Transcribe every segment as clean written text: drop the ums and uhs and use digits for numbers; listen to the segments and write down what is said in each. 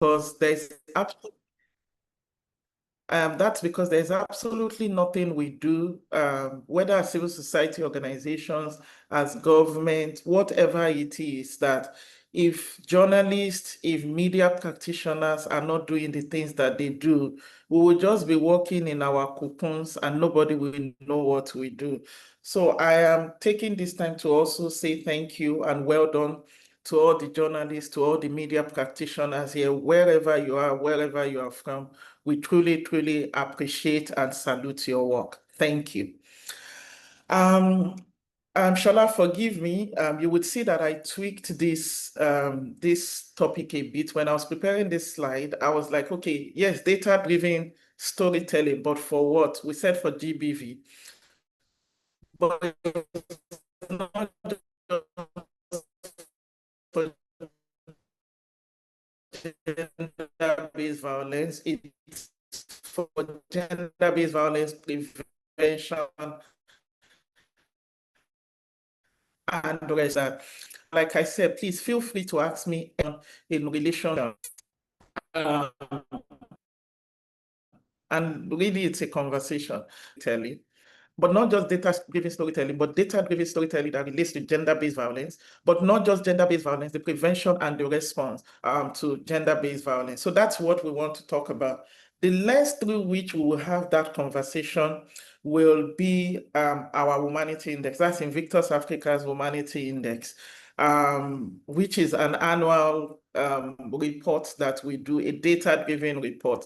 because that's because there's absolutely nothing we do, whether as civil society organizations, as government, whatever it is, that if journalists, if media practitioners are not doing the things that they do, we will just be working in our cocoons and nobody will know what we do. So I am taking this time to also say thank you and well done to all the journalists, to all the media practitioners here, wherever you are from. We truly, truly appreciate and salute your work. Thank you. Shola, forgive me. You would see that I tweaked this topic a bit. When I was preparing this slide, I was like, okay, yes, data-driven storytelling, but for what? We said for GBV. But not for gender-based violence, it's for gender-based violence prevention and rest. Like I said, please feel free to ask me in relation. And really, it's a conversation, telling. But not just data-driven storytelling, but data-driven storytelling that relates to gender-based violence, but not just gender-based violence, the prevention and the response to gender-based violence. So that's what we want to talk about. The lens through which we will have that conversation will be our Womanity Index. That's Invictus Africa's Womanity Index, which is an annual report that we do, a data-driven report.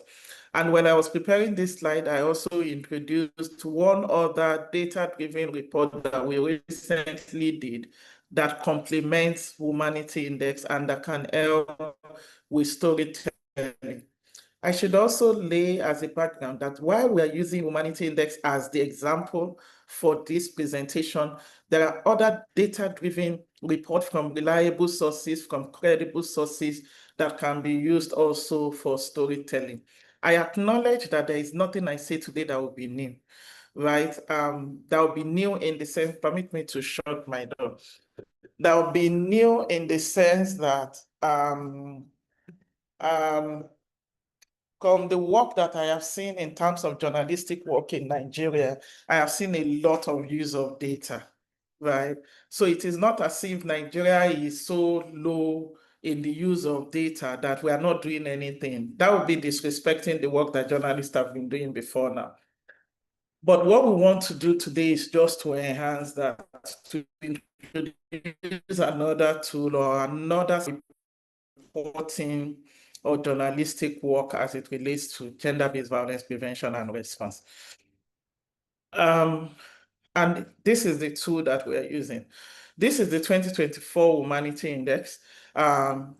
And when I was preparing this slide, I also introduced one other data-driven report that we recently did that complements Womanity Index and that can help with storytelling. I should also lay as a background that while we are using Womanity Index as the example for this presentation, there are other data-driven reports from reliable sources, from credible sources that can be used also for storytelling. I acknowledge that there is nothing I say today that will be new, right? That will be new in the sense, permit me to shut my door. That will be new in the sense that from the work that I have seen in terms of journalistic work in Nigeria, I have seen a lot of use of data, right? So it is not as if Nigeria is so low in the use of data that we are not doing anything. That would be disrespecting the work that journalists have been doing before now. But what we want to do today is just to enhance that, to introduce another tool or another reporting or journalistic work as it relates to gender-based violence prevention and response. And this is the tool that we are using. This is the 2024 Womanity Index.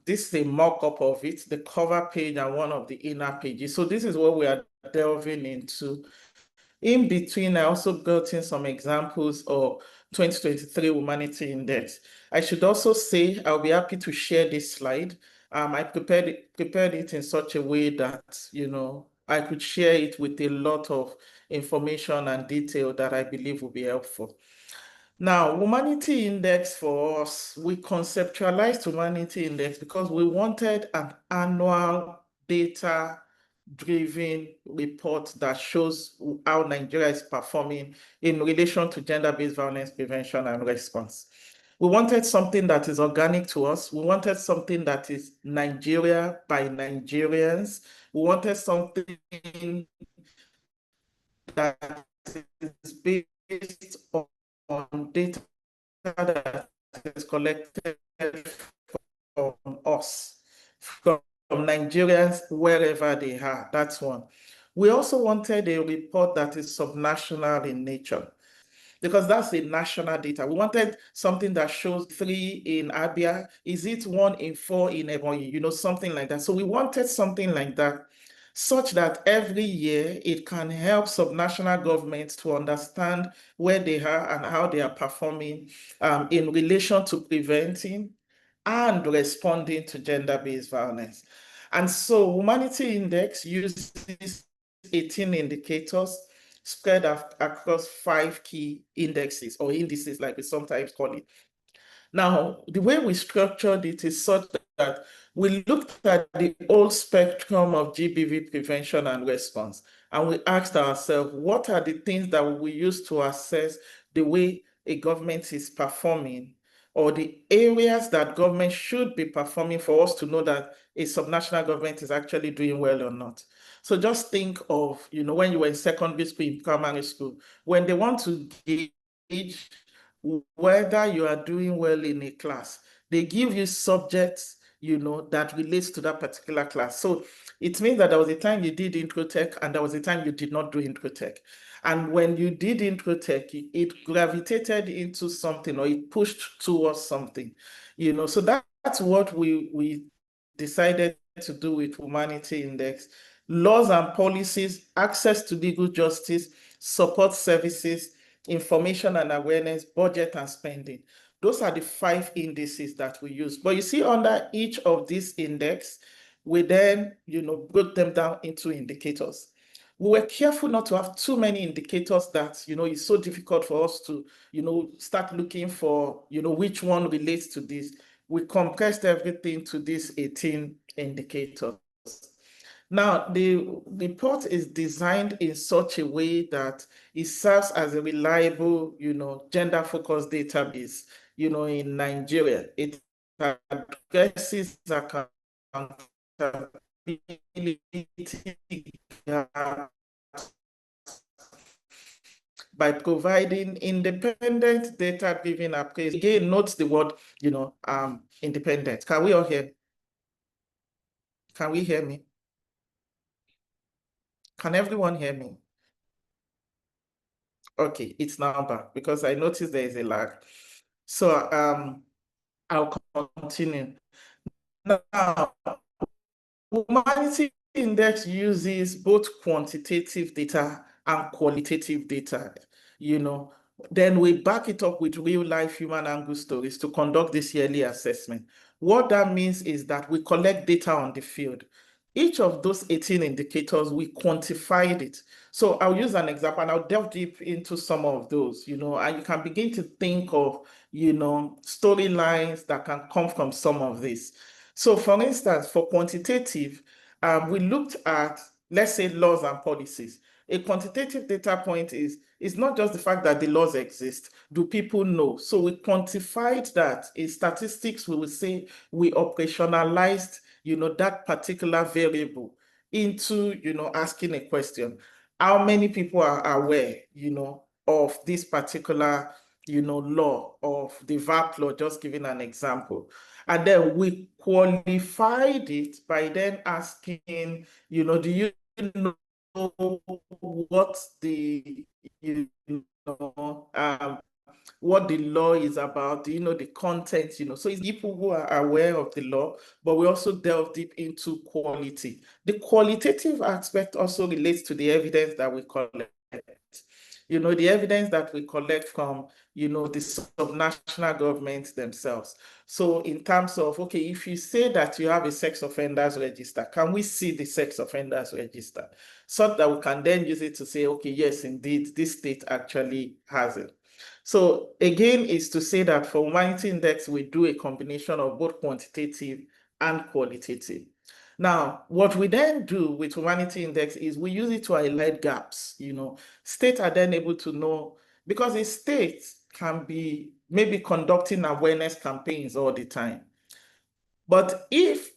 This is a mock-up of it, the cover page and one of the inner pages. So this is what we are delving into. In between, I also built in some examples of 2023 Womanity Index. I should also say I'll be happy to share this slide. I prepared it in such a way that, I could share it with a lot of information and detail that I believe will be helpful. Now, Womanity Index for us, we conceptualized Womanity Index because we wanted an annual data-driven report that shows how Nigeria is performing in relation to gender-based violence prevention and response. We wanted something that is organic to us. We wanted something that is Nigeria by Nigerians. We wanted something that is based on data that is collected from us, from Nigerians, wherever they are. That's one. We also wanted a report that is subnational in nature, because that's the national data. We wanted something that shows 3 in Abia. Is it 1 in 4 in Ebonyi? Something like that. So we wanted something like that, such that every year it can help subnational governments to understand where they are and how they are performing in relation to preventing and responding to gender-based violence. And so Womanity Index uses 18 indicators spread across 5 key indexes or indices, like we sometimes call it. Now, the way we structured it is such that we looked at the whole spectrum of GBV prevention and response, and we asked ourselves, what are the things that we use to assess the way a government is performing, or the areas that government should be performing for us to know that a subnational government is actually doing well or not. So just think of, when you were in secondary school, in primary school, when they want to gauge whether you are doing well in a class, they give you subjects, that relates to that particular class. So it means that there was a time you did intro tech and there was a time you did not do intro tech. And when you did intro tech, it gravitated into something, or it pushed towards something, so that's what we decided to do with Womanity Index. Laws and policies, access to legal justice, support services, information and awareness, budget and spending. Those are the 5 indices that we use. But you see, under each of these index, we then, broke them down into indicators. We were careful not to have too many indicators that, it's so difficult for us to, start looking for, which one relates to this. We compressed everything to these 18 indicators. Now, the report is designed in such a way that it serves as a reliable, gender-focused database, in Nigeria. It addresses accountability by providing independent data-driven appraisal. Again, note the word, independent. Can we all hear? Can we hear me? Can everyone hear me? Okay, it's now back because I noticed there is a lag. So I'll continue. Now, Womanity Index uses both quantitative data and qualitative data, Then we back it up with real-life human angle stories to conduct this yearly assessment. What that means is that we collect data on the field. Each of those 18 indicators, we quantified it. So I'll use an example and I'll delve deep into some of those, and you can begin to think of, storylines that can come from some of this. So for instance, for quantitative, we looked at, let's say, laws and policies. A quantitative data point is not just the fact that the laws exist. Do people know? So we quantified that. In statistics, we will say we operationalized, that particular variable into, asking a question. How many people are aware, of this particular, law, of the VAT law, just giving an example. And then we qualified it by then asking, do you know what the, what the law is about? Do you know the content? So it's people who are aware of the law, but we also delve deep into quality. The qualitative aspect also relates to the evidence that we collect. The evidence that we collect from, the subnational governments themselves. So in terms of, okay, if you say that you have a sex offenders register, can we see the sex offenders register? So that we can then use it to say, okay, yes, indeed, this state actually has it. So again, is to say that for Womanity Index, we do a combination of both quantitative and qualitative. Now, what we then do with Womanity Index is we use it to highlight gaps. States are then able to know, because a state can be maybe conducting awareness campaigns all the time. But if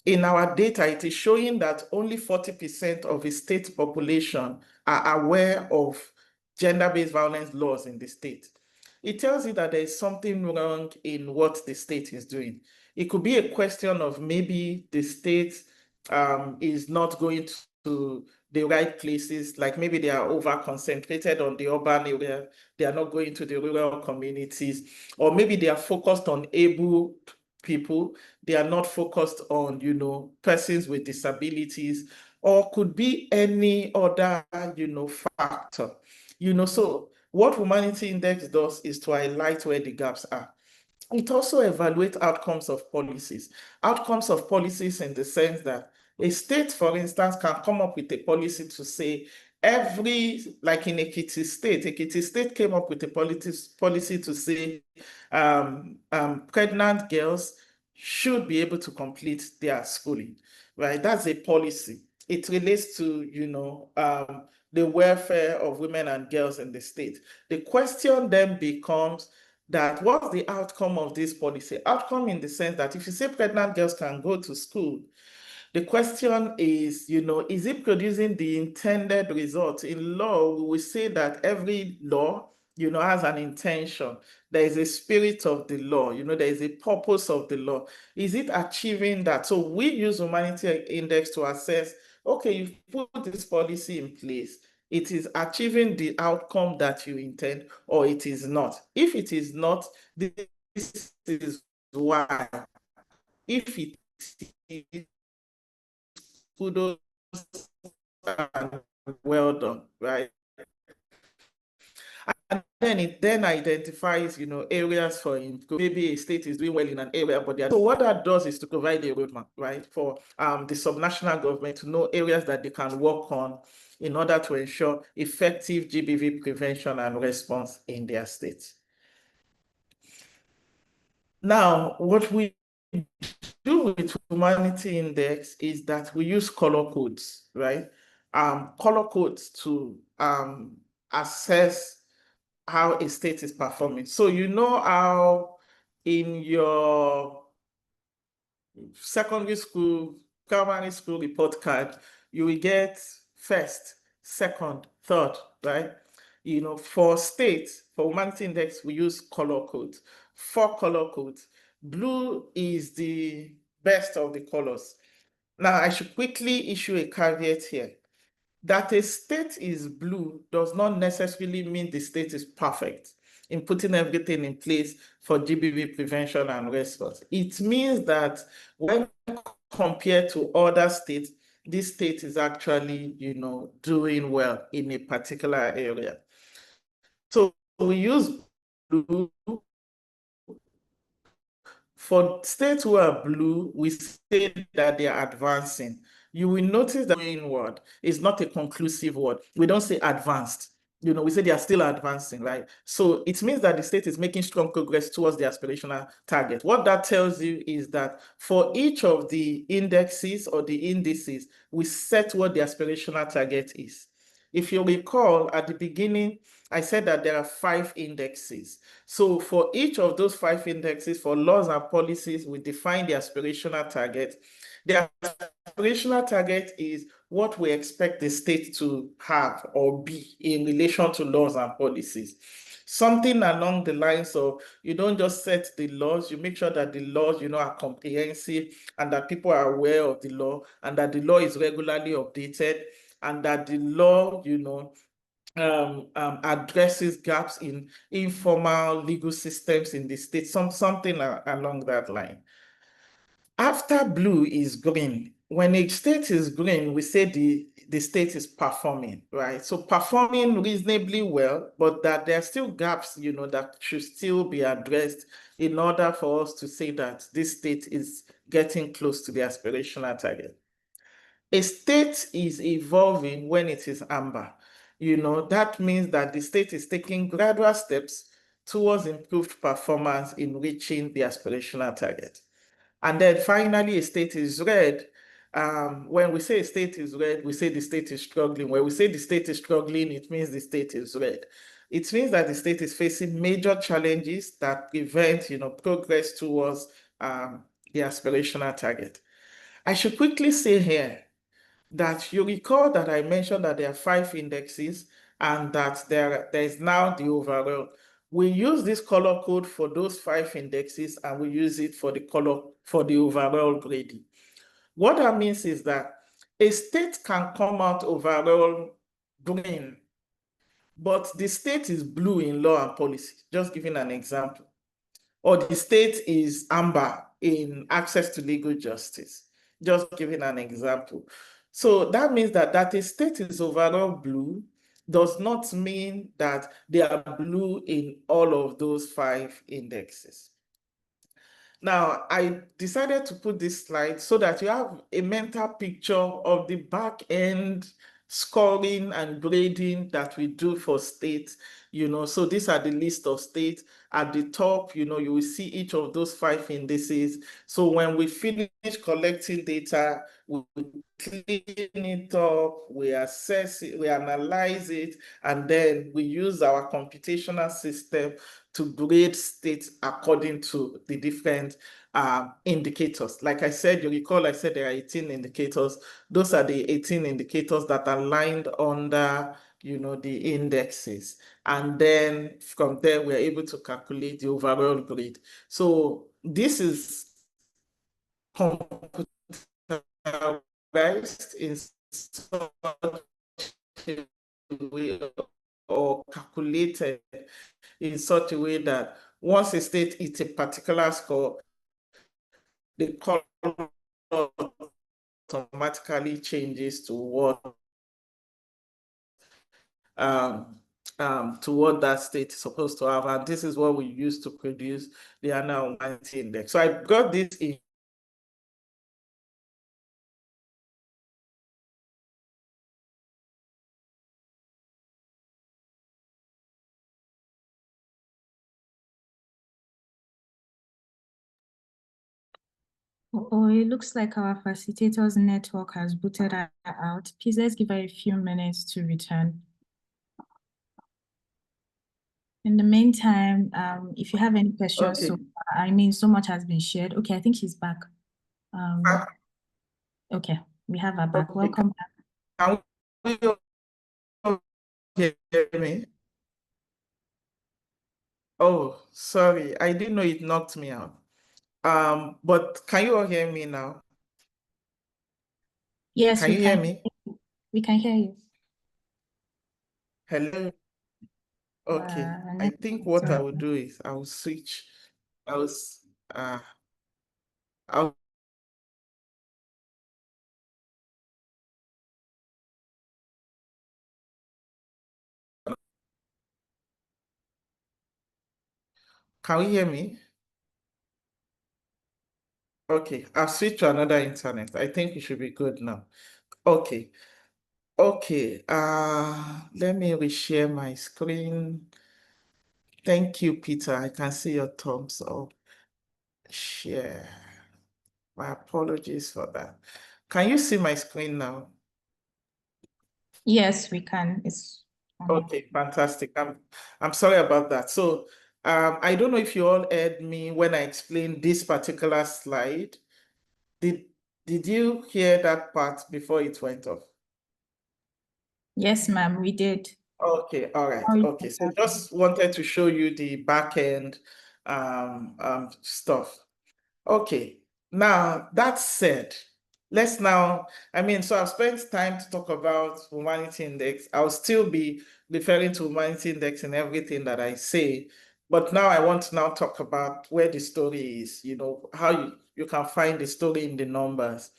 in our data, it is showing that only 40% of the state population are aware of gender-based violence laws in the state, it tells you that there is something wrong in what the state is doing. It could be a question of maybe the state is not going to the right places, like maybe they are over-concentrated on the urban area, they are not going to the rural communities, or maybe they are focused on able people, they are not focused on, persons with disabilities, or could be any other, factor. So what Womanity Index does is to highlight where the gaps are. It also evaluates outcomes of policies. Outcomes of policies in the sense that a state, for instance, can come up with a policy to say like in Ekiti State came up with a policy to say pregnant girls should be able to complete their schooling, right? That's a policy. It relates to, the welfare of women and girls in the state. The question then becomes that what's the outcome of this policy? Outcome in the sense that if you say pregnant girls can go to school, the question is, is it producing the intended result? In law, we will say that every law, has an intention. There is a spirit of the law, there is a purpose of the law. Is it achieving that? So we use Womanity Index to assess, okay, you put this policy in place. It is achieving the outcome that you intend, or it is not. If it is not, this is why. If it is, kudos and well done, right? And then it then identifies, areas for improvement. Maybe a state is doing well in an area, but so what that does is to provide a roadmap, right, for the subnational government to know areas that they can work on in order to ensure effective GBV prevention and response in their state. Now, what we do with Womanity Index is that we use color codes, right? Color codes to assess how a state is performing. So you know how in your secondary school, primary school report card, you will get first, second, third, right? For states, for Womanity Index, we use color codes, 4 color codes. Blue is the best of the colors. Now, I should quickly issue a caveat here. That a state is blue does not necessarily mean the state is perfect in putting everything in place for GBV prevention and response. It means that when compared to other states, this state is actually, doing well in a particular area. So we use blue. For states who are blue, we say that they are advancing. You will notice that the word is not a conclusive word. We don't say advanced. We say they are still advancing, right? So it means that the state is making strong progress towards the aspirational target. What that tells you is that for each of the indexes or the indices, we set what the aspirational target is. If you recall, at the beginning, I said that there are 5 indexes. So for each of those 5 indexes, for laws and policies, we define the aspirational target. The aspirational target is what we expect the state to have or be in relation to laws and policies. Something along the lines of, you don't just set the laws, you make sure that the laws, are comprehensive and that people are aware of the law and that the law is regularly updated and that the law, addresses gaps in informal legal systems in the state, something along that line. After blue is green. When a state is green, we say the state is performing, right? So performing reasonably well, but that there are still gaps, that should still be addressed in order for us to say that this state is getting close to the aspirational target. A state is evolving when it is amber. That means that the state is taking gradual steps towards improved performance in reaching the aspirational target. And then finally, a state is red. When we say a state is red, we say the state is struggling. When we say the state is struggling, it means the state is red. It means that the state is facing major challenges that prevent, progress towards the aspirational target. I should quickly say here that you recall that I mentioned that there are 5 indexes and that there is now the overall. We use this color code for those 5 indexes and we use it for the color for the overall grading. What that means is that a state can come out overall green, but the state is blue in law and policy, just giving an example. Or the state is amber in access to legal justice, just giving an example. So that means that a state is overall blue does not mean that they are blue in all of those 5 indexes. Now, I decided to put this slide so that you have a mental picture of the back end scoring and grading that we do for states. So these are the list of states. At the top, you will see each of those 5 indices. So when we finish collecting data, we clean it up, we assess it, we analyze it, and then we use our computational system to grade states according to the different indicators. Like I said, you recall I said there are 18 indicators. Those are the 18 indicators that are lined under the indexes. And then from there, we're able to calculate the overall grade. So this is computerized in such a way, or calculated in such a way that once a state hits a particular score, the color automatically changes to what that state is supposed to have. And this is what we use to produce the annual Womanity Index. So I got this in Oh, it looks like our facilitator's network has booted her out. Please, let's give her a few minutes to return. In the meantime, if you have any questions, okay. so much has been shared. Okay, I think she's back. Okay, we have her back. Okay. Welcome back. Can you hear me? Oh, sorry. I didn't know it knocked me out. But can you all hear me now? Yes, Can you hear me? We can hear you. Hello? Okay. I think what I will do is I will switch. I'll Can you hear me? Okay, I'll switch to another internet. I think it should be good now. Okay. Okay. Let me reshare my screen. Thank you, Peter. I can see your thumbs up. Share. My apologies for that. Can you see my screen now? Yes, we can. It's okay, fantastic. I'm sorry about that. So I don't know if you all heard me when I explained this particular slide. Did you hear that part before it went off? Yes, ma'am, we did. Okay, all right. Okay, so just wanted to show you the back end stuff. Okay, now that said, let's now, so I've spent time to talk about Womanity Index. I'll still be referring to Womanity Index in everything that I say, but now I want to now talk about where the story is, how you can find the story in the numbers.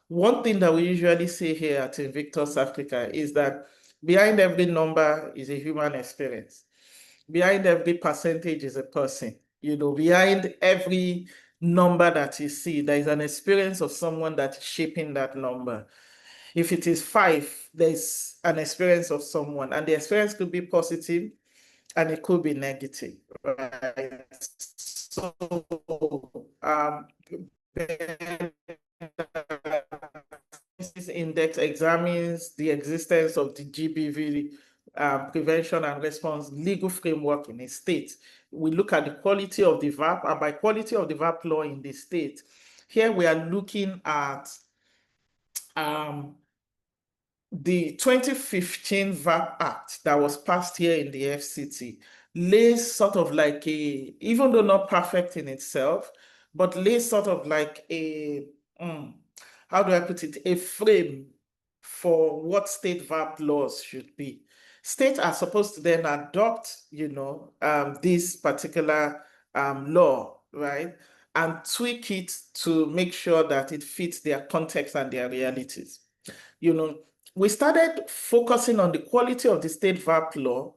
One thing that we usually say here at Invictus Africa is that behind every number is a human experience. Behind every percentage is a person. Behind every number that you see, there is an experience of someone that is shaping that number. If it is 5, there's an experience of someone, and the experience could be positive and it could be negative, right? So, this index examines the existence of the GBV prevention and response legal framework in a state. We look at the quality of the VAP, and by quality of the VAP law in the state, here we are looking at the 2015 VAP Act that was passed here in the FCT lays sort of like a, even though not perfect in itself, but lays sort of like a, how do I put it, a frame for what state VAP laws should be. States are supposed to then adopt, this particular law, right? And tweak it to make sure that it fits their context and their realities. We started focusing on the quality of the state VAP law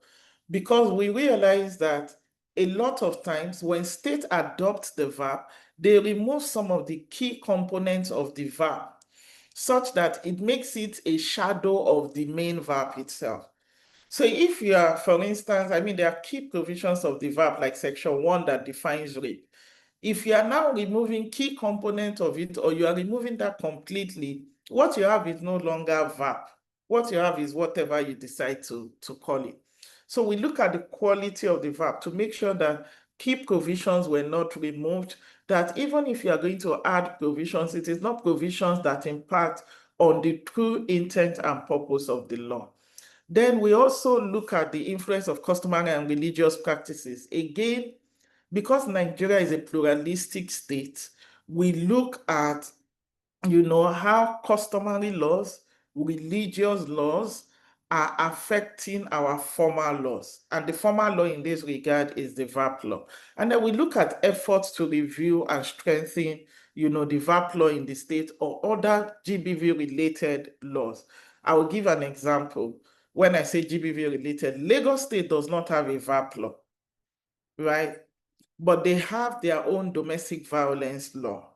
because we realized that a lot of times when states adopt the VAP, they remove some of the key components of the VAP. such that it makes it a shadow of the main verb itself. So if you are, for instance, I mean, there are key provisions of the verb like section 1 that defines rape. If you are now removing key component of it, or you are removing that completely, what you have is no longer verb. What you have is whatever you decide to call it. So we look at the quality of the verb to make sure that key provisions were not removed, that even if you are going to add provisions, it is not provisions that impact on the true intent and purpose of the law. Then we also look at the influence of customary and religious practices. Again, because Nigeria is a pluralistic state, we look at, how customary laws, religious laws are affecting our formal laws. And the formal law in this regard is the VAP law. And then we look at efforts to review and strengthen, the VAP law in the state or other GBV related laws. I will give an example. When I say GBV related, Lagos State does not have a VAP law, right? But they have their own domestic violence law.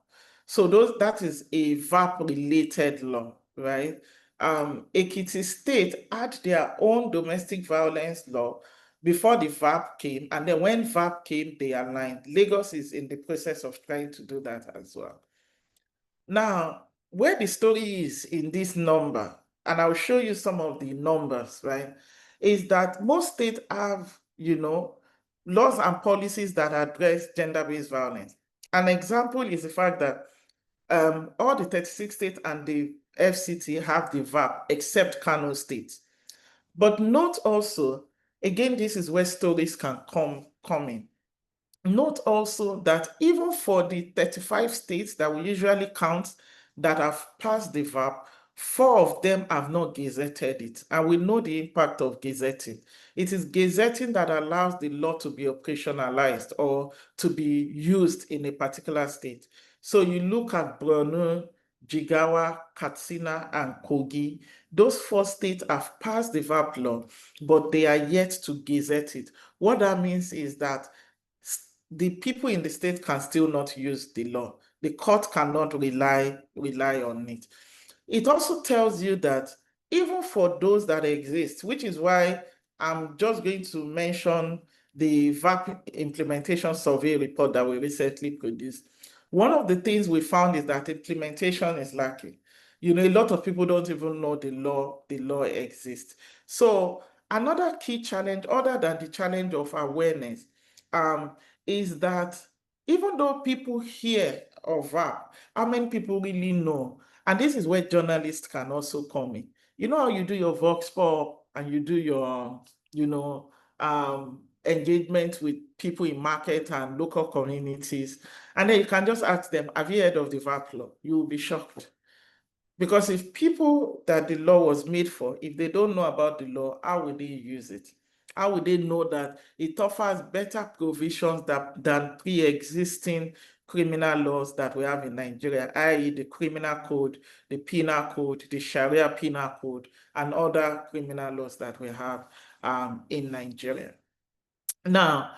So that is a VAP related law, right? Ekiti State had their own domestic violence law before the VAP came, and then when VAP came, they aligned. Lagos is in the process of trying to do that as well. Now, where the story is in this number, and I'll show you some of the numbers, right, is that most states have, laws and policies that address gender-based violence. An example is the fact that all the 36 states and the FCT have the VAP except Kano State. But note also, again, this is where stories can come in. Note also that even for the 35 states that we usually count that have passed the VAP, 4 of them have not gazetted it. And we know the impact of gazetting. It is gazetting that allows the law to be operationalized or to be used in a particular state. So you look at Borno, Jigawa, Katsina, and Kogi. Those 4 states have passed the VAP law, but they are yet to gazette it. What that means is that the people in the state can still not use the law. The court cannot rely on it. It also tells you that even for those that exist, which is why I'm just going to mention the VAP implementation survey report that we recently produced. One of the things we found is that implementation is lacking. A lot of people don't even know the law exists. So another key challenge, other than the challenge of awareness, is that even though people hear of VAP, how many people really know? And this is where journalists can also come in. You know how you do your Vox Pop and you do your, engagement with people in market and local communities, and then you can just ask them, have you heard of the VAP law? You will be shocked. Because if people that the law was made for, if they don't know about the law, how will they use it? How will they know that it offers better provisions than pre-existing criminal laws that we have in Nigeria, i.e. the criminal code, the penal code, the Sharia penal code, and other criminal laws that we have in Nigeria. Now,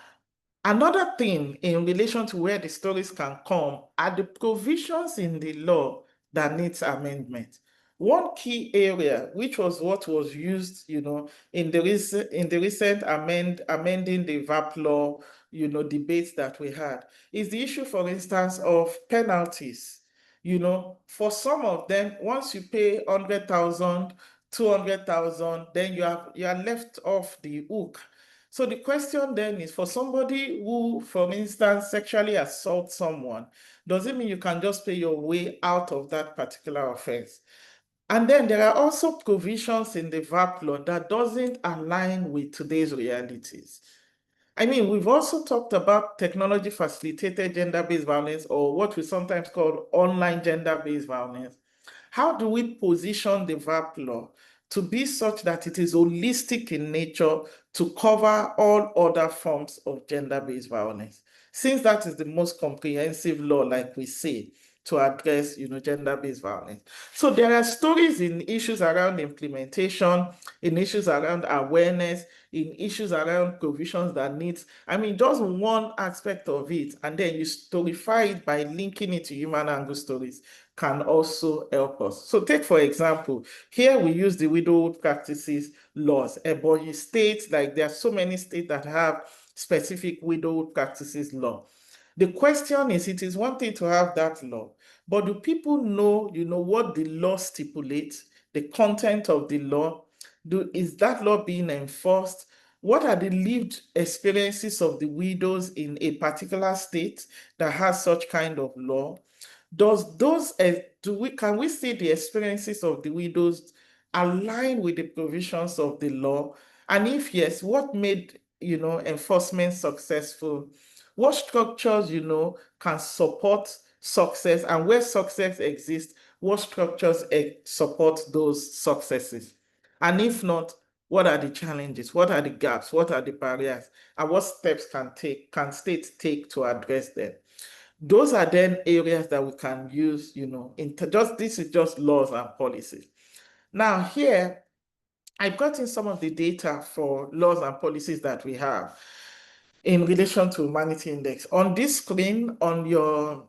another thing in relation to where the stories can come are the provisions in the law that needs amendment. One key area, which was what was used, in the recent amending the VAP law, debates that we had, is the issue, for instance, of penalties. For some of them, once you pay 100,000, 200,000, then you are left off the hook. So the question then is, for somebody who, for instance, sexually assaults someone, does it mean you can just pay your way out of that particular offense? And then there are also provisions in the VAP law that doesn't align with today's realities. I mean, we've also talked about technology facilitated gender-based violence, or what we sometimes call online gender-based violence. How do we position the VAP law to be such that it is holistic in nature to cover all other forms of gender-based violence? Since that is the most comprehensive law, like we say, to address, gender-based violence. So there are stories in issues around implementation, in issues around awareness, in issues around provisions that needs, just one aspect of it, and then you storify it by linking it to human angle stories can also help us. So take, for example, here we use the widowhood practices laws. Ebonyi states, like there are so many states that have specific widowhood practices law. The question is, it is one thing to have that law, but do people know, what the law stipulates, the content of the law? Is that law being enforced? What are the lived experiences of the widows in a particular state that has such kind of law? Can we see the experiences of the widows align with the provisions of the law? And if yes, what made enforcement successful? What structures can support success, and where success exists, what structures support those successes? And if not, what are the challenges? What are the gaps? What are the barriers? And what steps can states take to address them? Those are then areas that we can use, this is just laws and policies. Now here, I've gotten some of the data for laws and policies that we have in relation to Womanity Index. On this screen, on your,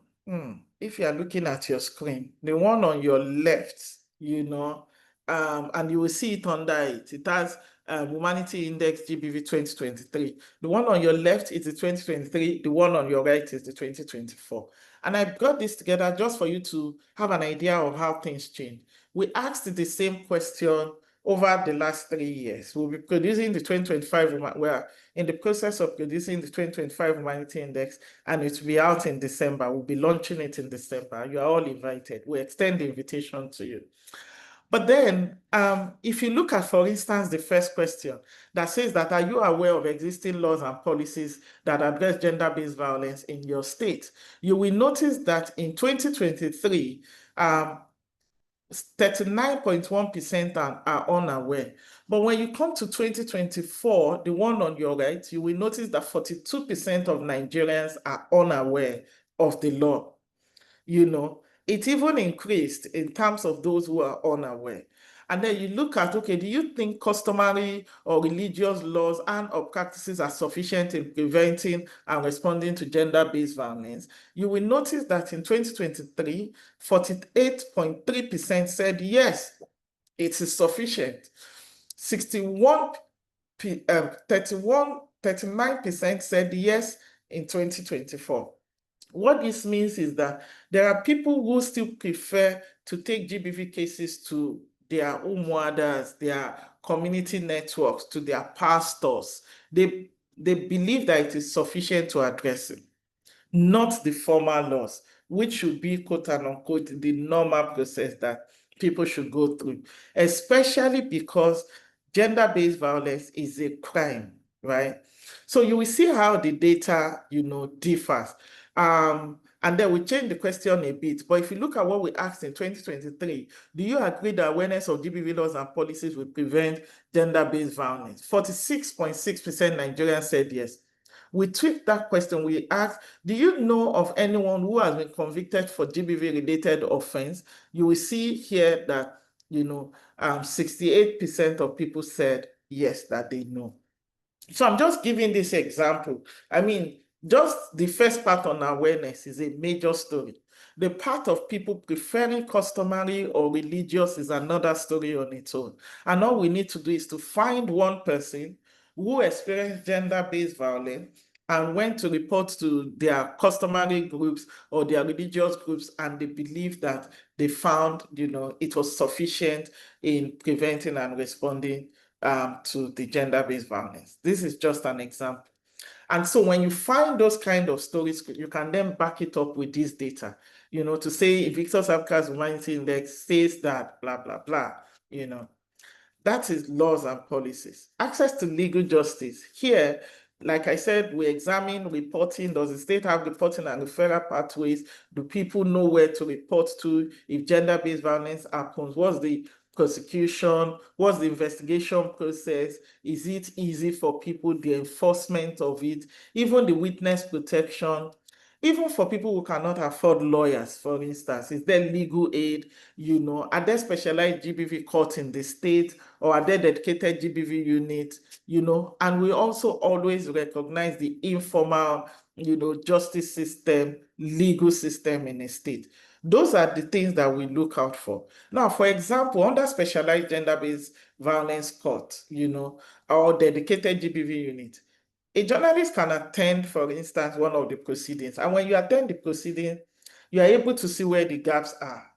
if you are looking at your screen, the one on your left, and you will see it under it. It has Womanity Index GBV 2023. The one on your left is the 2023. The one on your right is the 2024. And I brought this together just for you to have an idea of how things change. We asked the same question over the last 3 years. We'll be producing the 2025, we're in the process of producing the 2025 Womanity Index, and it will be out in December. We'll be launching it in December. You are all invited. We extend the invitation to you. But then, if you look at, for instance, the first question that says that, are you aware of existing laws and policies that address gender-based violence in your state? You will notice that in 2023, 39.1% are unaware. But when you come to 2024, the one on your right, you will notice that 42% of Nigerians are unaware of the law. It even increased in terms of those who are unaware. And then you look at, okay, do you think customary or religious laws and/or practices are sufficient in preventing and responding to gender-based violence? You will notice that in 2023, 48.3% said yes, it is sufficient. 39% said yes in 2024. What this means is that there are people who still prefer to take GBV cases to their umuadas, their community networks, to their pastors. They believe that it is sufficient to address it, not the formal laws, which should be, quote and unquote, the normal process that people should go through, especially because gender-based violence is a crime, right? So you will see how the data, differs. And then we change the question a bit. But if you look at what we asked in 2023, do you agree that awareness of GBV laws and policies will prevent gender-based violence? 46.6% Nigerians said yes. We tweaked that question. We asked, do you know of anyone who has been convicted for GBV-related offense? You will see here that, 68% of people said yes, that they know. So I'm just giving this example. I mean, just the first part on awareness is a major story. The part of people preferring customary or religious is another story on its own. And all we need to do is to find one person who experienced gender-based violence and went to report to their customary groups or their religious groups, and they believe that they found, it was sufficient in preventing and responding to the gender-based violence. This is just an example. And so when you find those kind of stories, you can then back it up with this data, to say Victor Sapka's Womanity Index says that, blah, blah, blah, That is laws and policies. Access to legal justice. Here, like I said, we examine reporting. Does the state have reporting and referral pathways? Do people know where to report to if gender-based violence happens? What's the prosecution? What's the investigation process? Is it easy for people, the enforcement of it, even the witness protection? Even for people who cannot afford lawyers, for instance, is there legal aid? Are there specialized GBV courts in the state, or are there dedicated GBV units? And we also always recognize the informal, justice system, legal system in a state. Those are the things that we look out for. Now, for example, under specialized gender-based violence court, or dedicated GBV unit, a journalist can attend, for instance, one of the proceedings. And when you attend the proceeding, you are able to see where the gaps are.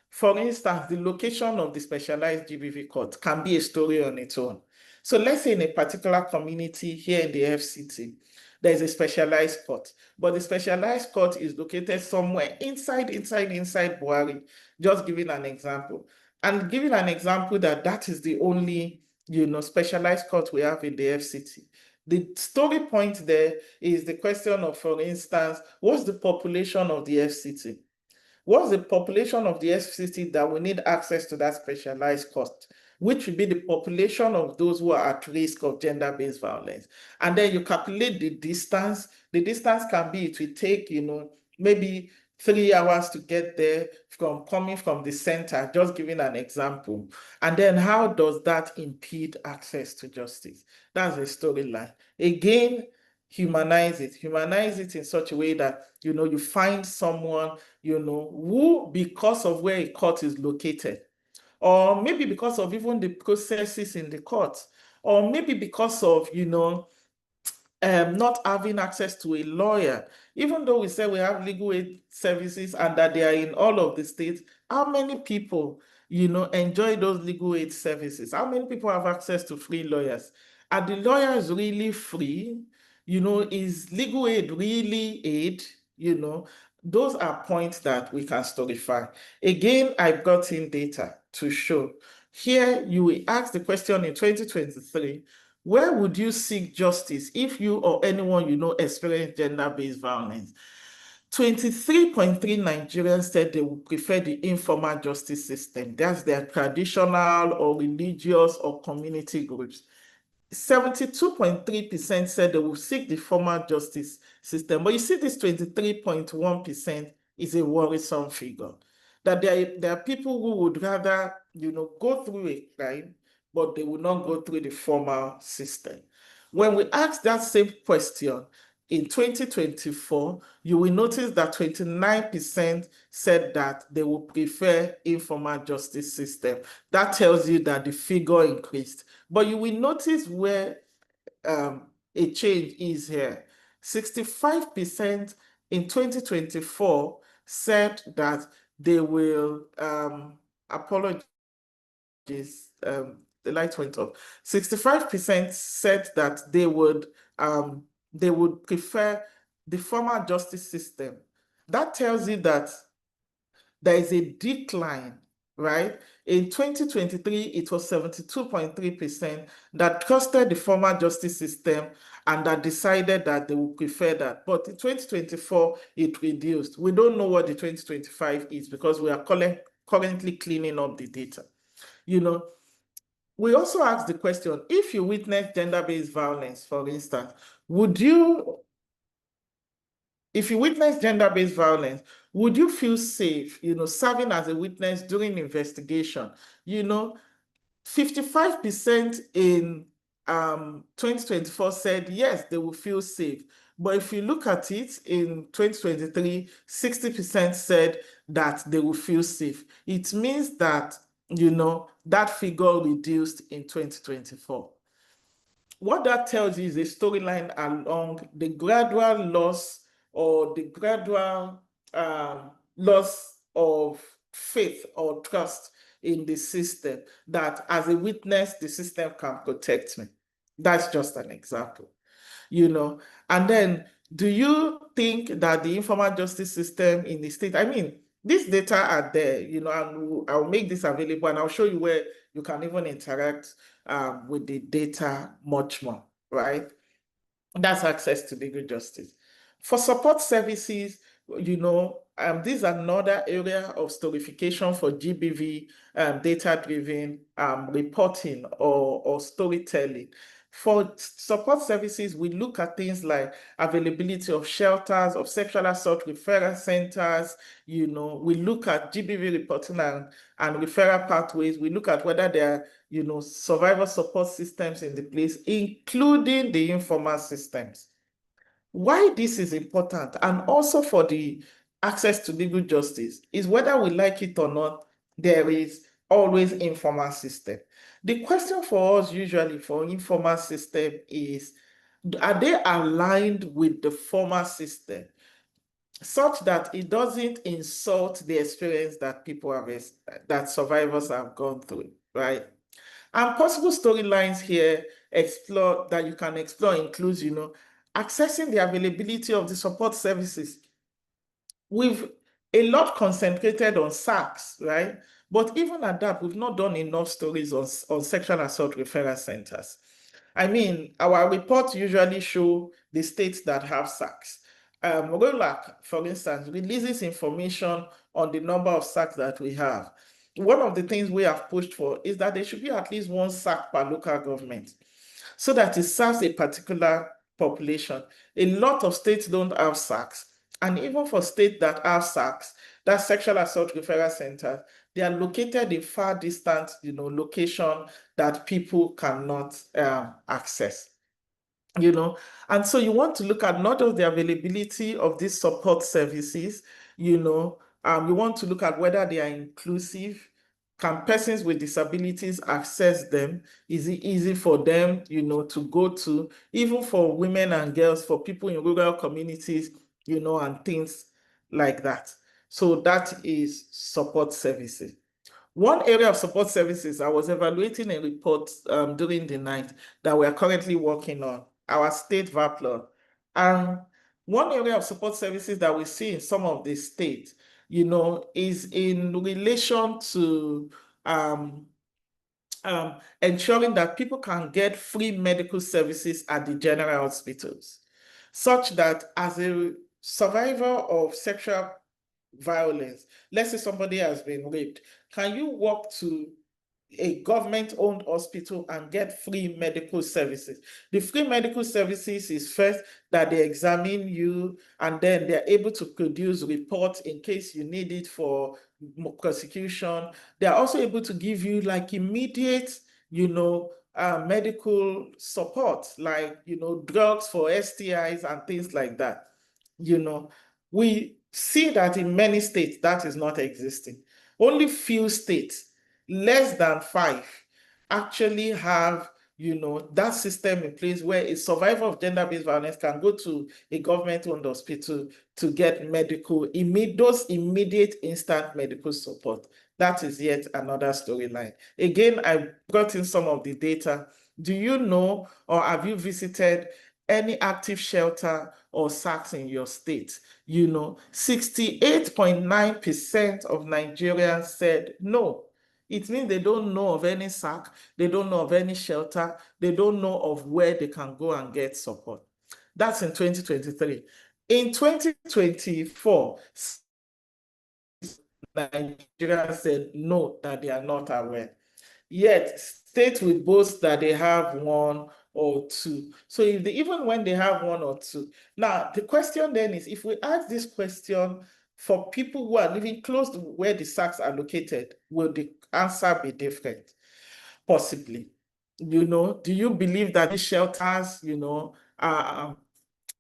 For instance, the location of the specialized GBV court can be a story on its own. So let's say in a particular community here in the FCT, there's a specialized court, but the specialized court is located somewhere inside Buhari, just giving an example. And giving an example that is the only, specialized court we have in the FCT. The story point there is the question of, for instance, what's the population of the FCT? What's the population of the FCT that will need access to that specialized court, which will be the population of those who are at risk of gender-based violence? And then you calculate the distance. The distance can be, it will take, maybe 3 hours to get there coming from the center, just giving an example. And then how does that impede access to justice? That's a storyline. Again, humanize it in such a way that, you find someone, who, because of where a court is located, or maybe because of even the processes in the court, or maybe because of, not having access to a lawyer, even though we say we have legal aid services and that they are in all of the states, how many people, enjoy those legal aid services? How many people have access to free lawyers? Are the lawyers really free? Is legal aid really aid? Those are points that we can storify. Again, I've got in data to show. Here, you will ask the question in 2023, where would you seek justice if you or anyone you know experienced gender-based violence? 23.3 Nigerians said they would prefer the informal justice system. That's their traditional or religious or community groups. 72.3% said they will seek the formal justice system. But you see, this 23.1% is a worrisome figure. That there are people who would rather, go through a crime, but they will not go through the formal system. When we ask that same question in 2024, you will notice that 29% said that they would prefer informal justice system. That tells you that the figure increased. But you will notice where a change is here. 65% in 2024 said that they will, apologies, the light went off. 65% said that they would prefer the formal justice system. That tells you that there is a decline, right? In 2023, it was 72.3% that trusted the formal justice system and that decided that they would prefer that. But in 2024, it reduced. We don't know what the 2025 is because we are currently cleaning up the data. We also asked the question, if you witness gender-based violence, for instance, if you witness gender-based violence, would you feel safe, serving as a witness during investigation? 55% in 2024 said yes, they will feel safe. But if you look at it in 2023, 60% said that they will feel safe. It means that, that figure reduced in 2024. What that tells you is a storyline along the gradual loss or the gradual loss of faith or trust in the system, that as a witness, the system can protect me. That's just an example, And then, do you think that the informal justice system in the state, I mean, these data are there, and I'll make this available and I'll show you where you can even interact with the data much more, right? That's access to legal justice. For support services, this is another area of storification for GBV, data-driven reporting or storytelling. For support services, we look at things like availability of shelters, of sexual assault referral centers. We look at GBV reporting and referral pathways. We look at whether there are, survivor support systems in the place, including the informal systems. Why this is important, and also for the access to legal justice is, whether we like it or not, there is always informal system. The question for us usually for informal system is, are they aligned with the formal system such that it doesn't insult the experience that people have, that survivors have gone through, right? And possible storylines here explore that you can explore includes, accessing the availability of the support services. We've a lot concentrated on SACS, right? But even at that, we've not done enough stories on sexual assault referral centers. I mean, our reports usually show the states that have SACS. ROLAC, for instance, releases information on the number of SACS that we have. One of the things we have pushed for is that there should be at least one SAC per local government so that it serves a particular population. A lot of states don't have SACs. And even for states that have SACs, that sexual assault referral centers, they are located in far distant, location that people cannot access. And so you want to look at not just the availability of these support services, you want to look at whether they are inclusive. Can persons with disabilities access them? Is it easy for them, to go to, even for women and girls, for people in rural communities, and things like that. So that is support services. One area of support services, I was evaluating a report during the night that we are currently working on, our state VAPLON. And one area of support services that we see in some of the states, is in relation to ensuring that people can get free medical services at the general hospitals, such that as a survivor of sexual violence, let's say somebody has been raped, can you walk to a government-owned hospital and get free medical services? The free medical services is first that they examine you, and then they're able to produce reports in case you need it for prosecution. They're also able to give you like immediate, medical support, like, drugs for STIs and things like that. We see that in many states that is not existing. Only few states, less than 5, actually have that system in place where a survivor of gender-based violence can go to a government-owned hospital to get those immediate instant medical support. That is yet another storyline. Again, I brought in some of the data. Do you know, or have you visited any active shelter or SACS in your state? 68.9% of Nigerians said no. It means they don't know of any SAC, they don't know of any shelter, they don't know of where they can go and get support. That's in 2023. In 2024, Nigerians said no, that they are not aware. Yet, states will boast that they have 1 or 2. So even when they have 1 or 2. Now, the question then is, if we ask this question for people who are living close to where the SACs are located, will the answer be different? Possibly. Do you believe that these shelters,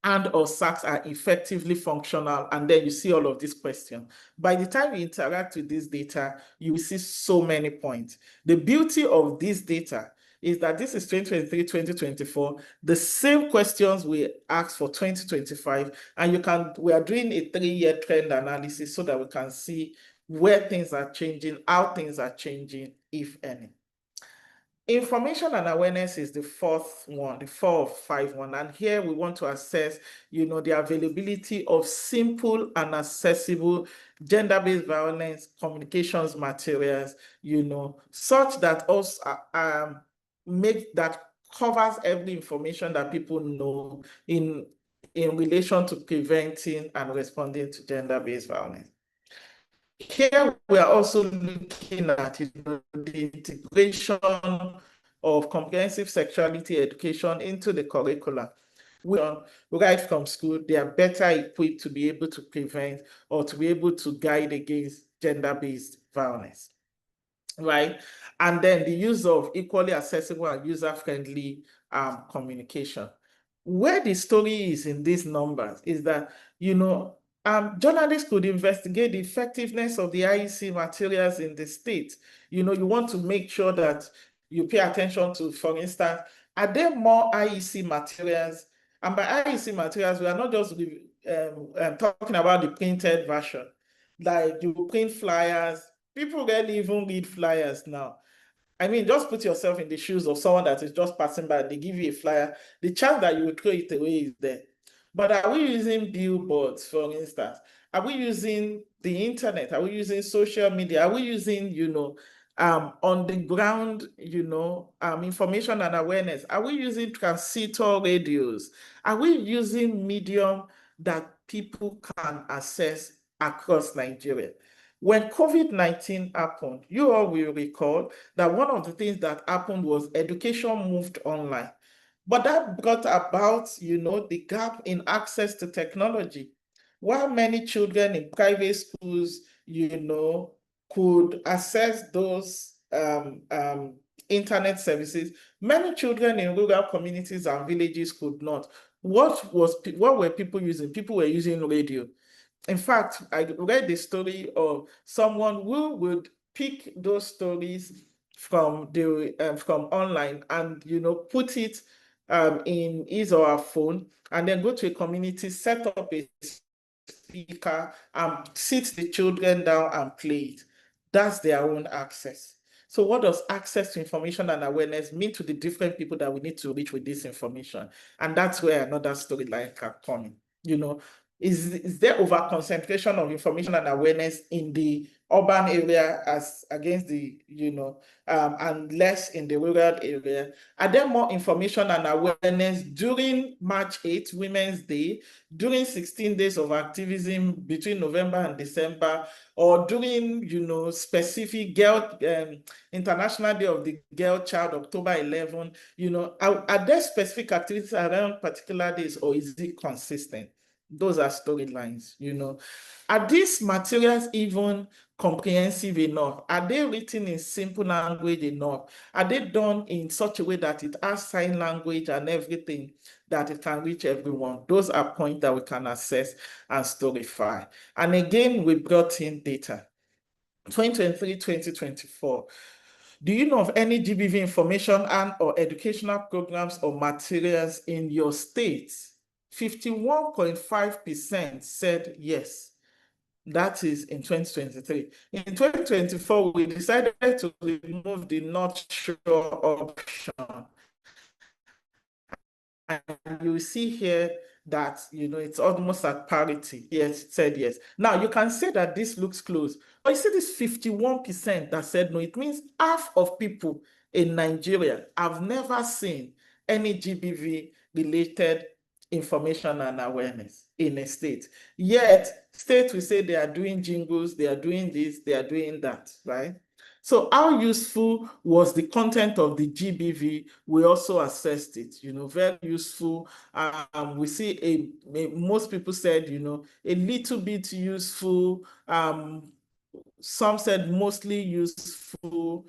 and or SACs are effectively functional? And then you see all of these questions. By the time you interact with this data, you will see so many points. The beauty of this data is that this is 2023, 2024, the same questions we asked for 2025, and we are doing a 3-year trend analysis so that we can see where things are changing, how things are changing, if any. Information and awareness is the 4th one, the 4 of 5 one. And here we want to assess, the availability of simple and accessible gender-based violence communications materials, such that also that covers every information that people know in relation to preventing and responding to gender-based violence. Here we are also looking at the integration of comprehensive sexuality education into the curriculum. Right from school, they are better equipped to be able to prevent or to be able to guide against gender-based violence, right? And then the use of equally accessible and user-friendly communication. Where the story is in these numbers is that, Journalists could investigate the effectiveness of the IEC materials in the state. You know, you want to make sure that you pay attention to, for instance, are there more IEC materials? And by IEC materials, we are not just talking about the printed version. Like you print flyers, people rarely even read flyers now. I mean, just put yourself in the shoes of someone that is just passing by, they give you a flyer, the chance that you will throw it away is there. But are we using billboards, for instance? Are we using the internet? Are we using social media? Are we using, you know, on the ground, you know, information and awareness? Are we using transistor radios? Are we using medium that people can access across Nigeria? When COVID-19 happened, you all will recall that one of the things that happened was education moved online. But that brought about, you know, the gap in access to technology. While many children in private schools, you know, could access those internet services, many children in rural communities and villages could not. What were people using? People were using radio. In fact, I read the story of someone who would pick those stories from the from online and, you know, put it in his or her phone, and then go to a community, set up a speaker, and sit the children down and play it. That's their own access. So what does access to information and awareness mean to the different people that we need to reach with this information? And that's where another storyline can come in. You know, is there over concentration of information and awareness in the urban area as against the, you know, and less in the rural area? Are there more information and awareness during March 8th, Women's Day, during 16 days of activism between November and December, or during, you know, specific International Day of the Girl Child, October 11, you know, are there specific activities around particular days, or is it consistent? Those are storylines, you know. Are these materials even comprehensive enough? Are they written in simple language enough? Are they done in such a way that it has sign language and everything that it can reach everyone? Those are points that we can assess and storify. And again, we brought in data. 2023, 2024. Do you know of any GBV information and or educational programs or materials in your state? 51.5% said yes. That is in 2023. In 2024, we decided to remove the not sure option. And you see here that, you know, it's almost at parity. Yes, it said yes. Now, you can say that this looks close, but you see this 51% that said no. It means half of people in Nigeria have never seen any GBV related information and awareness in a state. Yet, states will say they are doing jingles, they are doing this, they are doing that, right? So how useful was the content of the GBV? We also assessed it, you know, very useful. We see most people said, you know, a little bit useful. Some said mostly useful,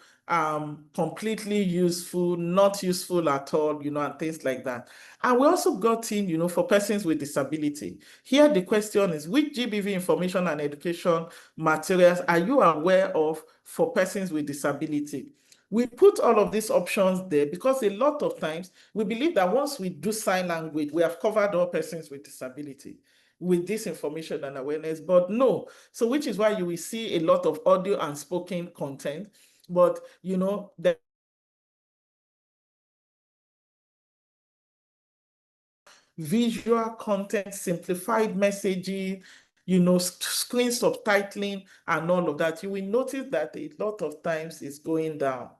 completely useful, not useful at all, you know, and things like that. And we also got in, you know, for persons with disability. Here the question is, which GBV information and education materials are you aware of for persons with disability? We put all of these options there because a lot of times we believe that once we do sign language, we have covered all persons with disability with this information and awareness, but no. So which is why you will see a lot of audio and spoken content, but, you know, the visual content, simplified messaging, you know, screen subtitling and all of that. You will notice that a lot of times is going down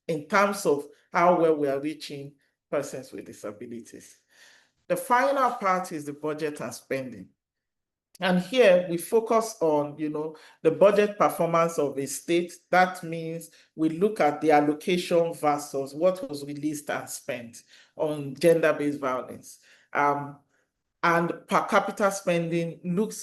in terms of how well we are reaching persons with disabilities. The final part is the budget and spending. And here we focus on, you know, the budget performance of a state. That means we look at the allocation versus what was released and spent on gender-based violence. And per capita spending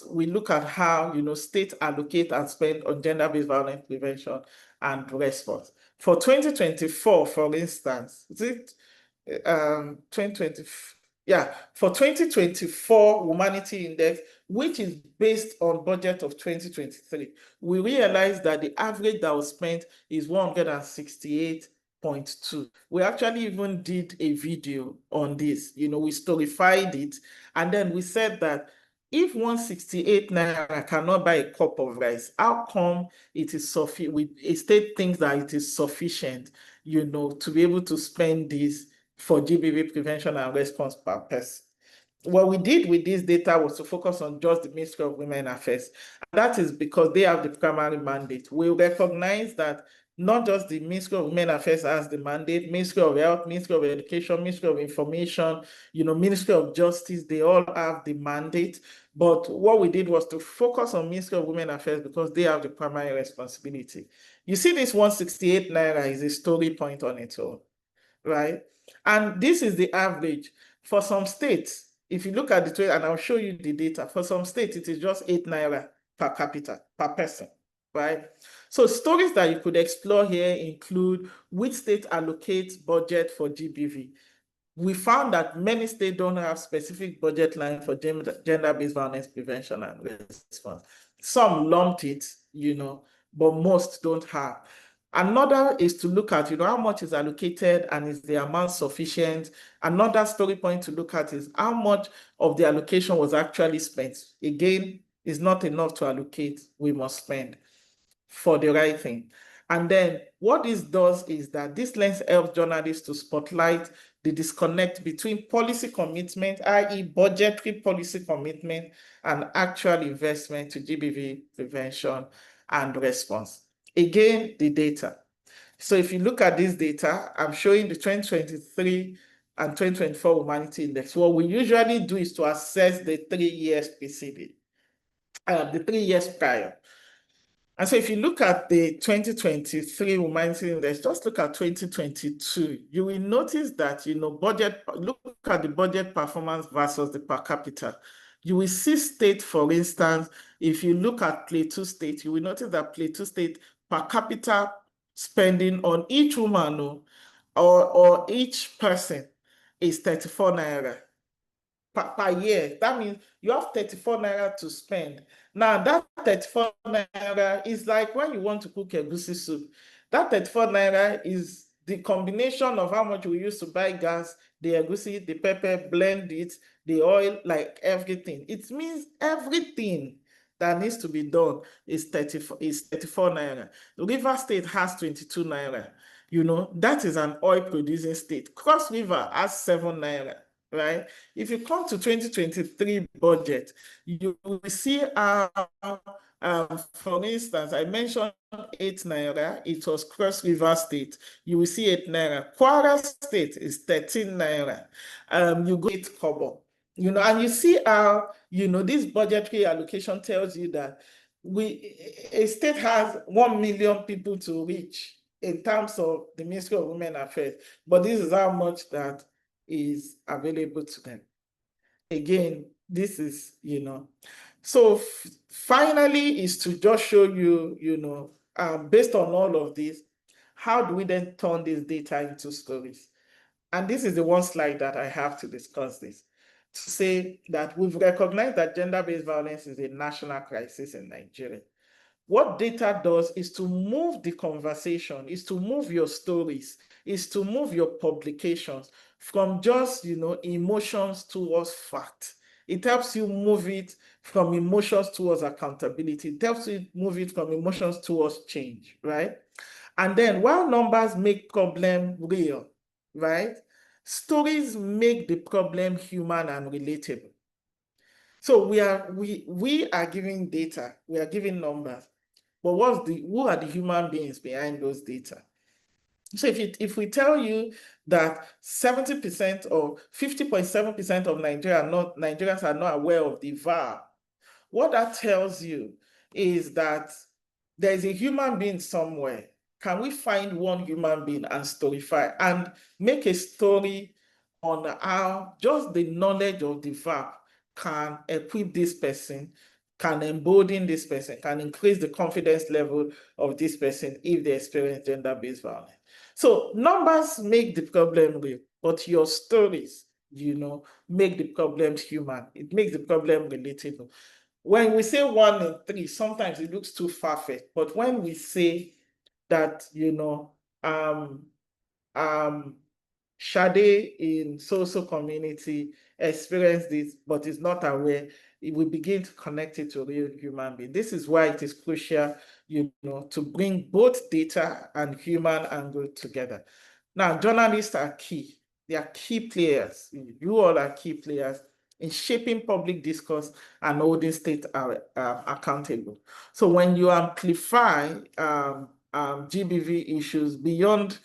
we look at how, you know, states allocate and spend on gender-based violence prevention and response. For 2024, for instance, is it 2020? Yeah, for 2024 Womanity Index, which is based on budget of 2023, we realized that the average that was spent is 168.2. We actually even did a video on this, we storified it, and then we said that if 168 naira cannot buy a cup of rice, how come it is sufficient? A state thinks that it is sufficient, to be able to spend this for GBV prevention and response per person. What we did with this data was to focus on just the Ministry of Women Affairs. And that is because they have the primary mandate. We recognize that not just the Ministry of Women Affairs has the mandate, Ministry of Health, Ministry of Education, Ministry of Information, Ministry of Justice, they all have the mandate. But what we did was to focus on Ministry of Women Affairs because they have the primary responsibility. You see, this 168 naira is a story point on its own, right? And this is the average. For some states, if you look at the trade, and I'll show you the data, for some states, it is just 8 naira per capita, per person, right? So stories that you could explore here include which state allocates budget for GBV. We found that many states don't have specific budget line for gender-based violence prevention and response. Some lumped it, but most don't have. Another is to look at, how much is allocated and is the amount sufficient? Another story point to look at is how much of the allocation was actually spent. Again, it's not enough to allocate, we must spend for the right thing. And then what this does is that this lens helps journalists to spotlight the disconnect between policy commitment, i.e. budgetary policy commitment, and actual investment to GBV prevention and response. Again, the data. So if you look at this data, I'm showing the 2023 and 2024 Womanity Index. What we usually do is to assess the 3 years preceding, the 3 years prior. And so if you look at the 2023 Womanity Index, just look at 2022, you will notice that, look at the budget performance versus the per capita. You will see state, for instance, if you look at Plateau State, you will notice that Plateau State per capita spending on each woman or each person is 34 naira per year. That means you have 34 naira to spend. Now, that 34 naira is like when you want to cook a goosey soup. That 34 naira is the combination of how much we used to buy gas, the egusi, the pepper, blend it, the oil, like everything. It means everything that needs to be done is 34 naira. River State has 22 naira. That is an oil producing state. Cross River has 7 naira. Right? If you come to 2023 budget, you will see for instance, I mentioned 8 naira, it was Cross River State. You will see 8 naira. Kwara State is 13 naira. You go 8 kobo. And you see how, this budgetary allocation tells you that a state has 1 million people to reach in terms of the Ministry of Women Affairs, but this is how much that is available to them. Again, this is, so finally is to just show you, based on all of this, how do we then turn this data into stories? And this is the one slide that I have to discuss this, to say that we've recognized that gender-based violence is a national crisis in Nigeria. What data does is to move the conversation, is to move your stories, is to move your publications from just, emotions towards fact. It helps you move it from emotions towards accountability. It helps you move it from emotions towards change, right? And then while numbers make problem real, right? Stories make the problem human and relatable. So we are giving data, we are giving numbers, but who are the human beings behind those data? So if we tell you that 70% or 50.7% of Nigerians are not aware of the VAR, what that tells you is that there is a human being somewhere. Can we find one human being and storify and make a story on how just the knowledge of the VAR can equip this person, can embolden this person, can increase the confidence level of this person if they experience gender-based violence? So numbers make the problem real, but your stories make the problems human. It makes the problem relatable. When we say 1 in 3, sometimes it looks too far-fetched. But when we say that, Shade in social community experienced this, but is not aware, we begin to connect it to a real human being. This is why it is crucial, to bring both data and human angle together. Now, journalists are key. They are key players. You all are key players in shaping public discourse and holding state accountable. So when you amplify GBV issues beyond,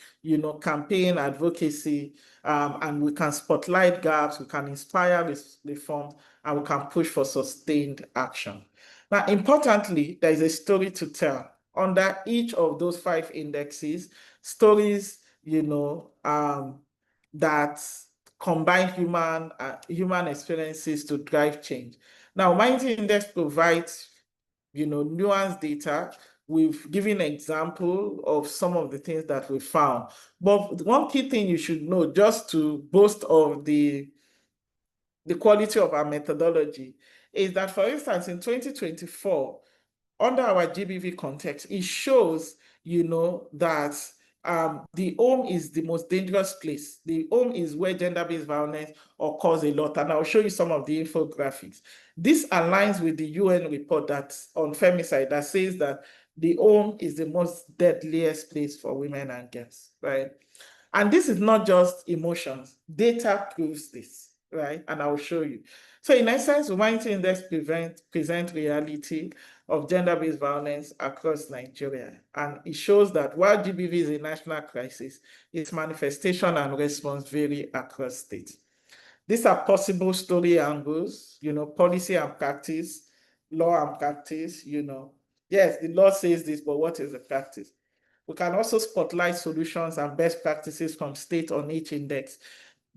campaign advocacy, and we can spotlight gaps, we can inspire reforms, and we can push for sustained action. Now, importantly, there is a story to tell. Under each of those 5 indexes, stories, that combine human experiences to drive change. Now, Womanity Index provides, nuanced data. We've given an example of some of the things that we found. But one key thing you should know, just to boast of the quality of our methodology, is that, for instance, in 2024, under our GBV context, it shows, that the home is the most dangerous place. The home is where gender-based violence occurs a lot. And I'll show you some of the infographics. This aligns with the UN report that's on femicide that says that the home is the most deadliest place for women and girls, right? And this is not just emotions. Data proves this, right? And I will show you. So in essence, Womanity Index present reality of gender-based violence across Nigeria. And it shows that while GBV is a national crisis, its manifestation and response vary across states. These are possible story angles, policy and practice, law and practice, Yes, the law says this, but what is the practice? We can also spotlight solutions and best practices from state on each index.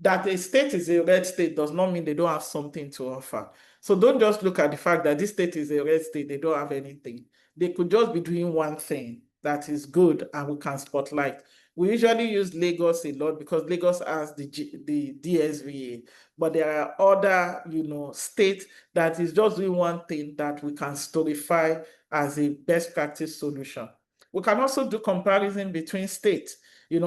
That a state is a red state does not mean they don't have something to offer. So don't just look at the fact that this state is a red state, they don't have anything. They could just be doing one thing that is good and we can spotlight. We usually use Lagos a lot because Lagos has the DSVA, but there are other, states that is just doing one thing that we can storify as a best practice solution. We can also do comparison between states,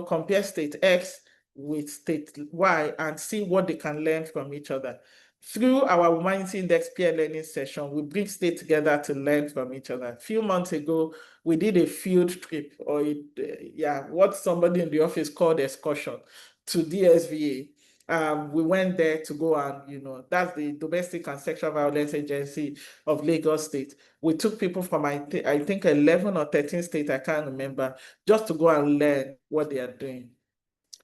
compare state X with state Y and see what they can learn from each other. Through our Womanity Index peer learning session, we bring states together to learn from each other. A few months ago, we did a field trip, or what somebody in the office called excursion, to DSVA. We went there to go and, that's the Domestic and Sexual Violence Agency of Lagos State. We took people from, I think 11 or 13 states, I can't remember, just to go and learn what they are doing.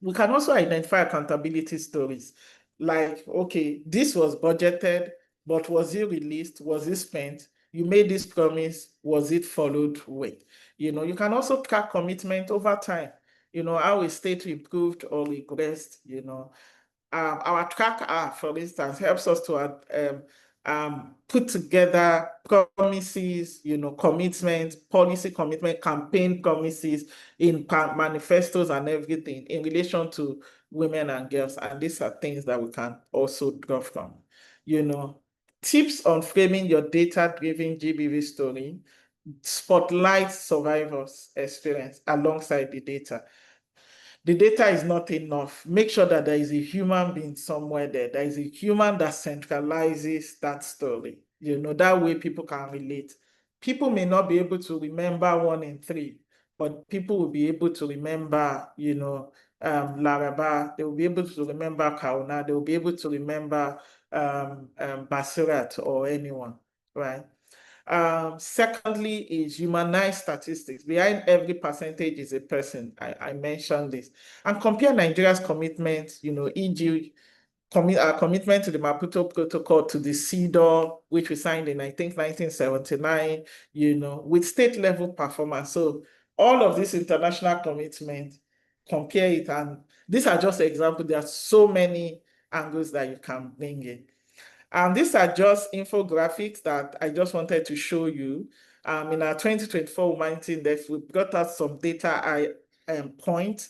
We can also identify accountability stories. Like, okay, this was budgeted, but was it released? Was it spent? You made this promise, was it followed with? You can also track commitment over time. How a state improved or regressed, our tracker, for instance, helps us to put together promises, commitments, policy commitment, campaign promises in manifestos and everything in relation to women and girls. And these are things that we can also draw from. Tips on framing your data-driven GBV story: spotlight survivors' experience alongside the data. The data is not enough. Make sure that there is a human being somewhere there. There is a human that centralizes that story. That way people can relate. People may not be able to remember 1 in 3, but people will be able to remember, Laraba. They will be able to remember Kauna. They will be able to remember Basirat or anyone, right? Secondly is humanized statistics. Behind every percentage is a person. I mentioned this. And compare Nigeria's commitment, e.g., our commitment to the Maputo Protocol, to the CEDAW, which we signed in, I think, 1979, with state level performance. So all of this international commitment, compare it. And these are just examples. There are so many angles that you can bring in. And these are just infographics that I just wanted to show you. In our 2024 Womanity Index, we got out some data points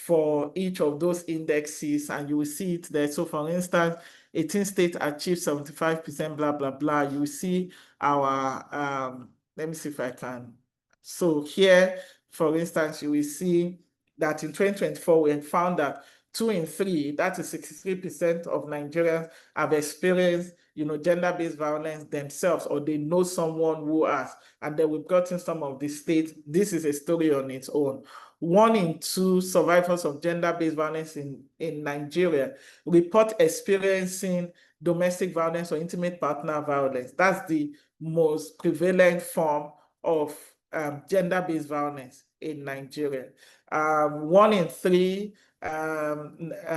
for each of those indexes, and you will see it there. So for instance, 18 states achieved 75%, blah, blah, blah. You will see our, let me see if I can. So here, for instance, you will see that in 2024, we found that 2 in 3, that is 63% of Nigerians have experienced, gender-based violence themselves, or they know someone who has. And then we've gotten some of the states. This is a story on its own. 1 in 2 survivors of gender-based violence in Nigeria report experiencing domestic violence or intimate partner violence. That's the most prevalent form of gender-based violence in Nigeria. 1 in 3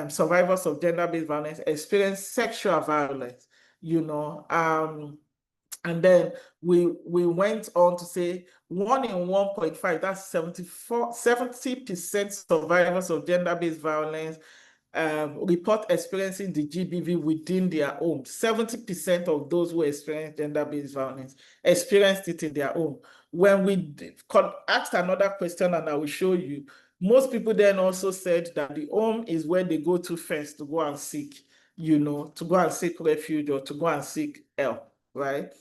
survivors of gender-based violence experience sexual violence, and then we went on to say 1 in 1.5, that's 70% survivors of gender-based violence report experiencing the GBV within their home. 70% of those who experience gender-based violence experienced it in their home. When we asked another question, and I will show you, most people then also said that the home is where they go to first to go and seek, to go and seek refuge or to go and seek help, right?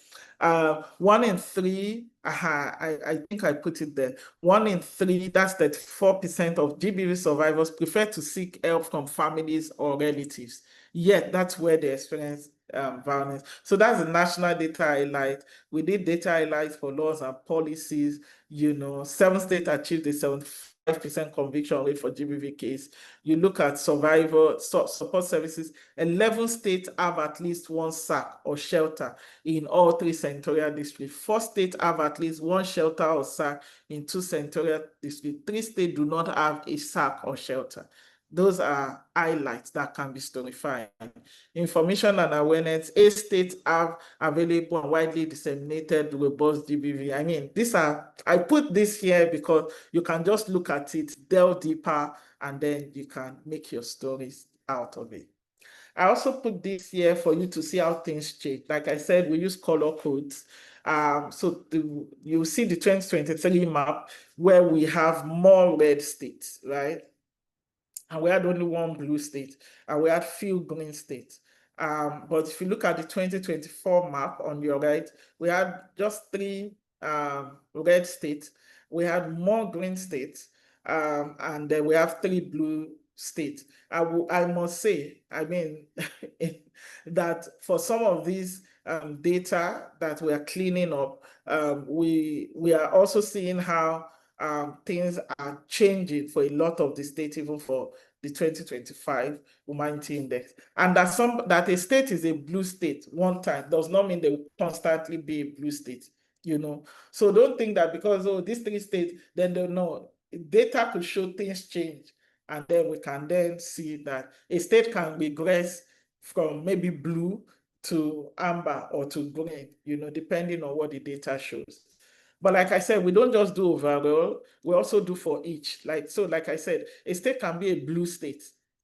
1 in 3, I think I put it there. 1 in 3, that's 34% of GBV survivors prefer to seek help from families or relatives. Yet that's where they experience violence. So that's the national data highlight. We did data highlights for laws and policies. 7 states achieved a 75% conviction rate for GBV case. You look at survivor support services, 11 states have at least 1 SAC or shelter in all 3 senatorial districts. 4 states have at least 1 shelter or SAC in 2 senatorial districts. 3 states do not have a SAC or shelter. Those are highlights that can be storified. Information and awareness, 8 states have available and widely disseminated robust GBV. I mean, I put this here because you can just look at it, delve deeper, and then you can make your stories out of it. I also put this here for you to see how things change. Like I said, we use color codes. So you see the 2023 map where we have more red states, right? And we had only 1 blue state, and we had few green states. But if you look at the 2024 map on your right, we had just 3 red states. We had more green states, and then we have 3 blue states. I must say, I mean, that for some of these data that we are cleaning up, we are also seeing how things are changing for a lot of the states, even for the 2025 Womanity Index. And that a state is a blue state one time does not mean they will constantly be a blue state, So don't think that because, these 3 states, then they'll know. Data could show things change, and then we can then see that a state can regress from maybe blue to amber or to green, depending on what the data shows. But like I said, we don't just do overall, we also do for each. Like I said, a state can be a blue state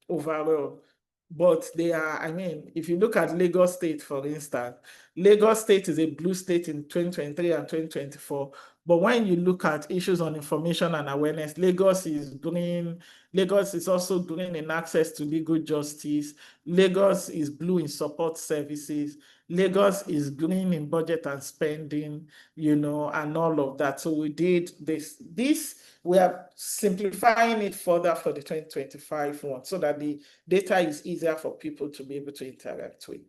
overall, but they are, I mean, if you look at Lagos State, for instance, Lagos State is a blue state in 2023 and 2024. But when you look at issues on information and awareness, Lagos is green. Lagos is also green in access to legal justice. Lagos is blue in support services. Lagos is green in budget and spending, and all of that. So we did this. We are simplifying it further for the 2025 one so that the data is easier for people to be able to interact with.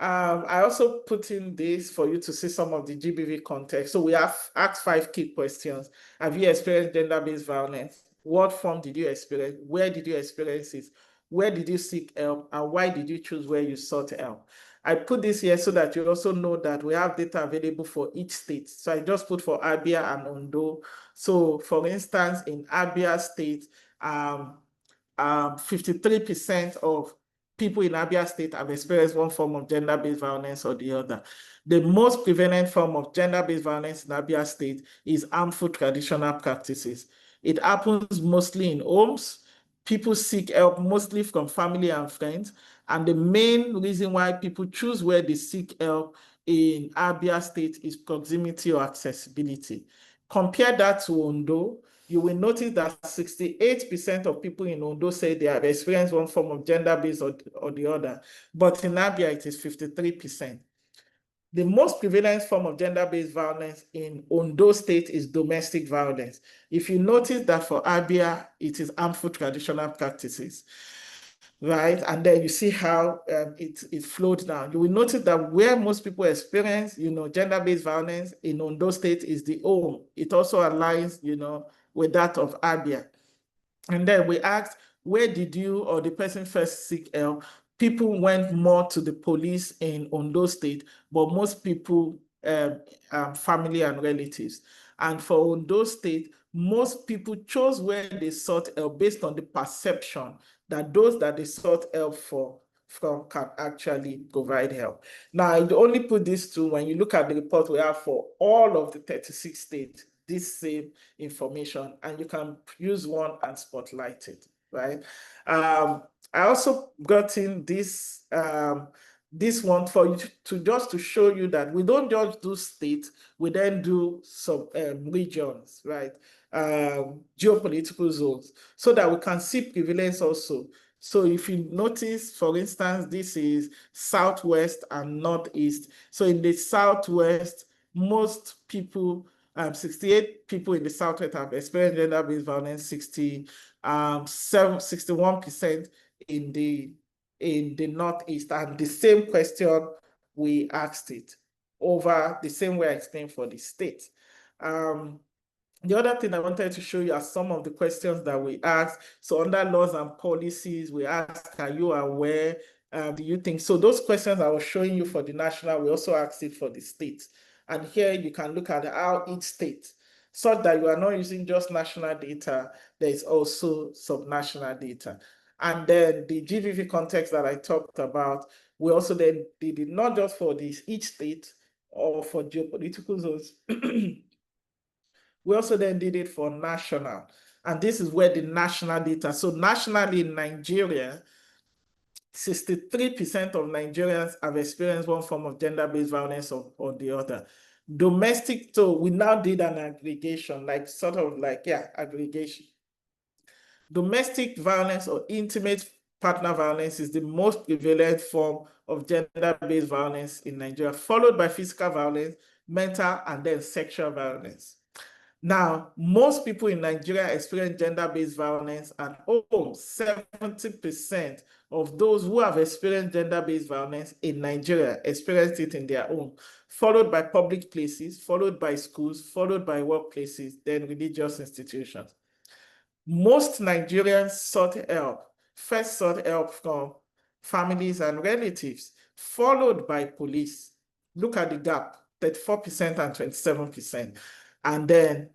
I also put in this for you to see some of the GBV context. So we have asked 5 key questions. Have you experienced gender-based violence? What form did you experience? Where did you experience it? Where did you seek help? And why did you choose where you sought help? I put this here so that you also know that we have data available for each state. So I just put for Abia and Ondo. So for instance, in Abia State, 53% of people in Abia State have experienced one form of gender-based violence or the other. The most prevalent form of gender-based violence in Abia State is harmful traditional practices. It happens mostly in homes. People seek help mostly from family and friends. And the main reason why people choose where they seek help in Abia State is proximity or accessibility. Compare that to Ondo. you will notice that 68% of people in Ondo say they have experienced one form of gender-based or the other, but in Abia it is 53%. The most prevalent form of gender-based violence in Ondo State is domestic violence. If you notice that for Abia, it is harmful traditional practices, right? And then you see how it flowed down. You will notice that where most people experience, gender-based violence in Ondo State is the home. It also aligns, with that of Abia. And then we asked, where did you or the person first seek help? People went more to the police in Ondo State, but most people, family and relatives. And for Ondo State, most people chose where they sought help based on the perception that those that they sought help from can actually provide help. Now, I only put this to when you look at the report we have for all of the 36 states, this same information, and you can use one and spotlight it, right? I also got in this one for you to show you that we don't just do states, we then do some regions, right? Geopolitical zones, so that we can see prevalence also. So if you notice, for instance, this is Southwest and Northeast. So in the Southwest, most people, 68 people in the Southwest have experienced gender-based violence, 61% in the Northeast. And the same question, we asked it over the same way I explained for the state. The other thing I wanted to show you are some of the questions that we asked. So under laws and policies, we asked, are you aware? Do you think? So those questions I was showing you for the national, we also asked it for the states. And here you can look at how each state, such that you are not using just national data, there is also subnational data. And then the GBV context that I talked about, we also then did it not just for each state or for geopolitical zones. We also then did it for national. And this is where the national data, so nationally in Nigeria, 63% of Nigerians have experienced one form of gender-based violence or the other. Domestic, so we now did an aggregation, aggregation. Domestic violence or intimate partner violence is the most prevalent form of gender-based violence in Nigeria, followed by physical violence, mental, and then sexual violence. Now, most people in Nigeria experience gender-based violence at home. 70% of those who have experienced gender-based violence in Nigeria experienced it in their home, followed by public places, followed by schools, followed by workplaces, then religious institutions. Most Nigerians first sought help from families and relatives, followed by police. Look at the gap, 34% and 27%. And then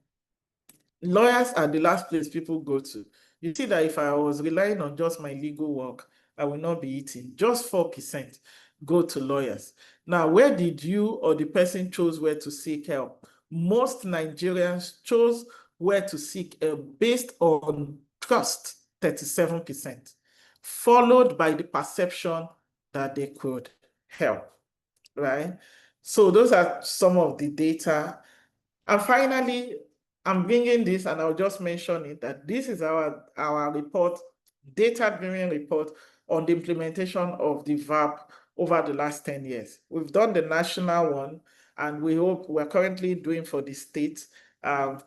lawyers are the last place people go to. You see that if I was relying on just my legal work, I will not be eating. Just 4% go to lawyers. Now, where did you or the person chose where to seek help? Most Nigerians chose where to seek help based on trust, 37%, followed by the perception that they could help, right? So those are some of the data. And finally, I'm bringing this, and I'll just mention it, that this is our report, data-driven report on the implementation of the VAP over the last 10 years. We've done the national one, and we're currently doing for the states,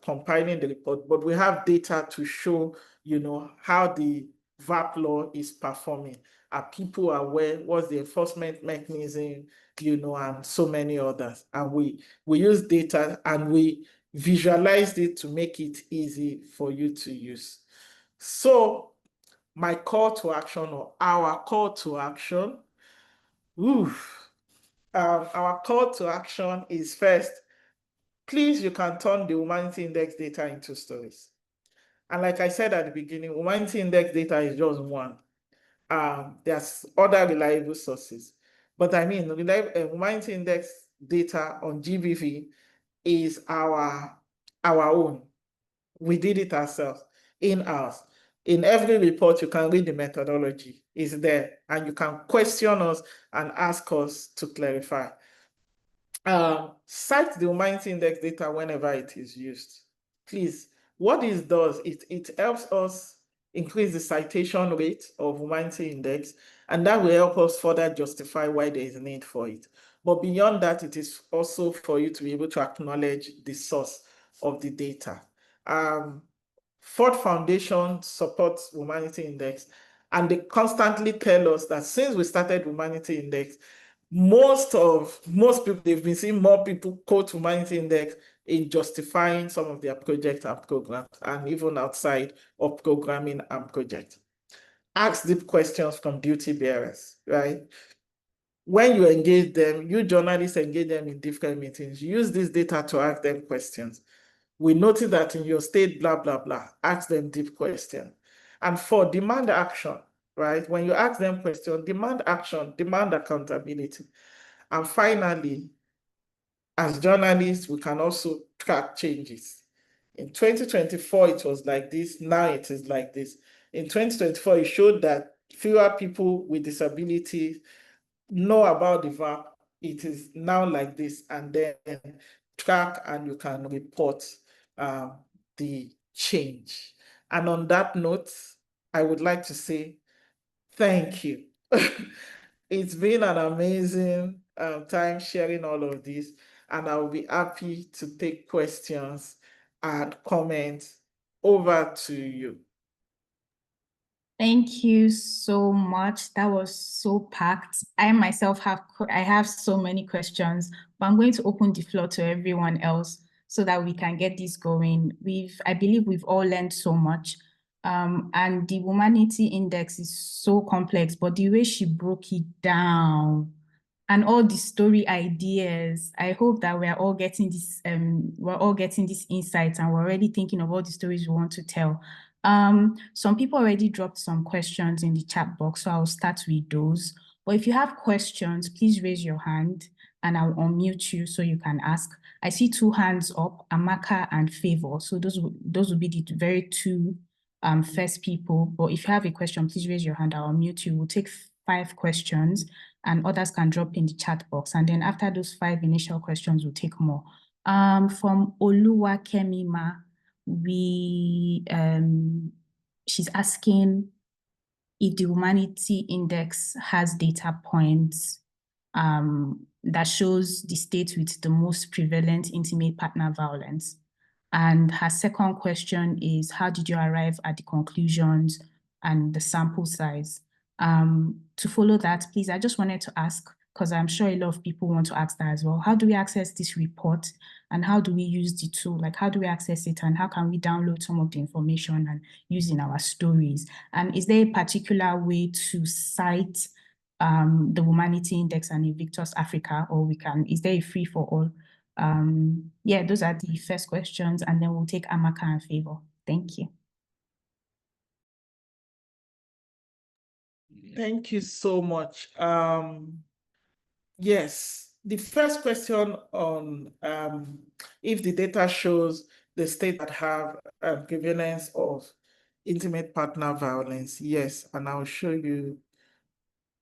compiling the report, but we have data to show, how the VAP law is performing. Are people aware? What's the enforcement mechanism? And so many others. And we use data and we visualized it to make it easy for you to use. So my call to action, or our call to action, our call to action is first, please, you can turn the Womanity Index data into stories. And like I said at the beginning, Womanity Index data is just one. There's other reliable sources. But I mean, Womanity Index data on GBV is our own. We did it ourselves, in-house. In every report, you can read the methodology. It's there, and you can question us and ask us to clarify. Cite the Womanity Index data whenever it is used. Please, What this does, it helps us increase the citation rate of Womanity Index, and that will help us further justify why there is a need for it. But beyond that, it is also for you to be able to acknowledge the source of the data. Ford Foundation supports Womanity Index, and they constantly tell us that since we started Womanity Index, most people, they've been seeing more people quote Womanity Index in justifying some of their projects and programs, and even outside of programming and projects. Ask deep questions from duty bearers, right? When you engage them, you journalists engage them in different meetings, use this data to ask them questions. We notice that in your state, blah, blah, blah. Ask them deep questions. And for demand action, right? When you ask them questions, demand action, demand accountability. And finally, as journalists, we can also track changes. In 2024, it was like this. Now it is like this. In 2024, it showed that fewer people with disabilities know about the VAP. It is now like this, and then track and you can report the change. And on that note, I would like to say thank you. It's been an amazing time sharing all of this, and I'll be happy to take questions and comments. Over to you. Thank you so much. That was so packed. I myself have so many questions, but I'm going to open the floor to everyone else so that we can get this going. I believe we've all learned so much. And the Womanity Index is so complex, but the way she broke it down and all the story ideas, I hope that we're all getting this insight, and we're already thinking of all the stories we want to tell. Some people already dropped some questions in the chat box, so I'll start with those. But if you have questions, please raise your hand and I'll unmute you so you can ask. I see 2 hands up, Amaka and Favor. So those will be the very two first people. But if you have a question, please raise your hand, I'll unmute you. We'll take 5 questions and others can drop in the chat box. And then after those 5 initial questions, we'll take more. From Oluwakemima, she's asking if the Womanity Index has data points that shows the states with the most prevalent intimate partner violence. And her second question is, how did you arrive at the conclusions and the sample size? To follow that, please, I just wanted to ask, because I'm sure a lot of people want to ask that as well. How do we access this report, and how do we use the tool? Like, how do we access it, and how can we download some of the information and use in our stories? And is there a particular way to cite the Womanity Index and Invictus Africa, or is there a free for all? Yeah, those are the first questions, and then we'll take Amaka and Favor. Thank you. Thank you so much. Yes, the first question on if the data shows the states that have prevalence of intimate partner violence, yes, and I'll show you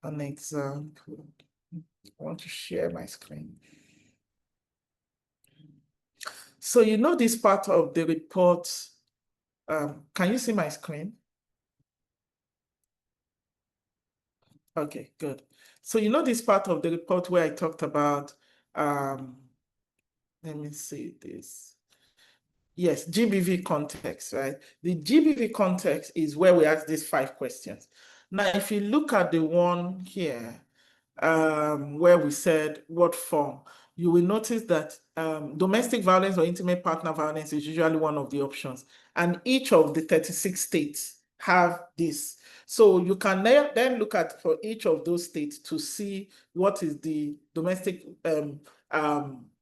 an example. I want to share my screen. So you know this part of the report, can you see my screen? Okay, good. So you know this part of the report where I talked about, let me see this. Yes, GBV context, right? The GBV context is where we ask these 5 questions. Now, if you look at the one here, where we said what form, you will notice that domestic violence or intimate partner violence is usually one of the options. And each of the 36 states have this. So you can then look at for each of those states to see what is the domestic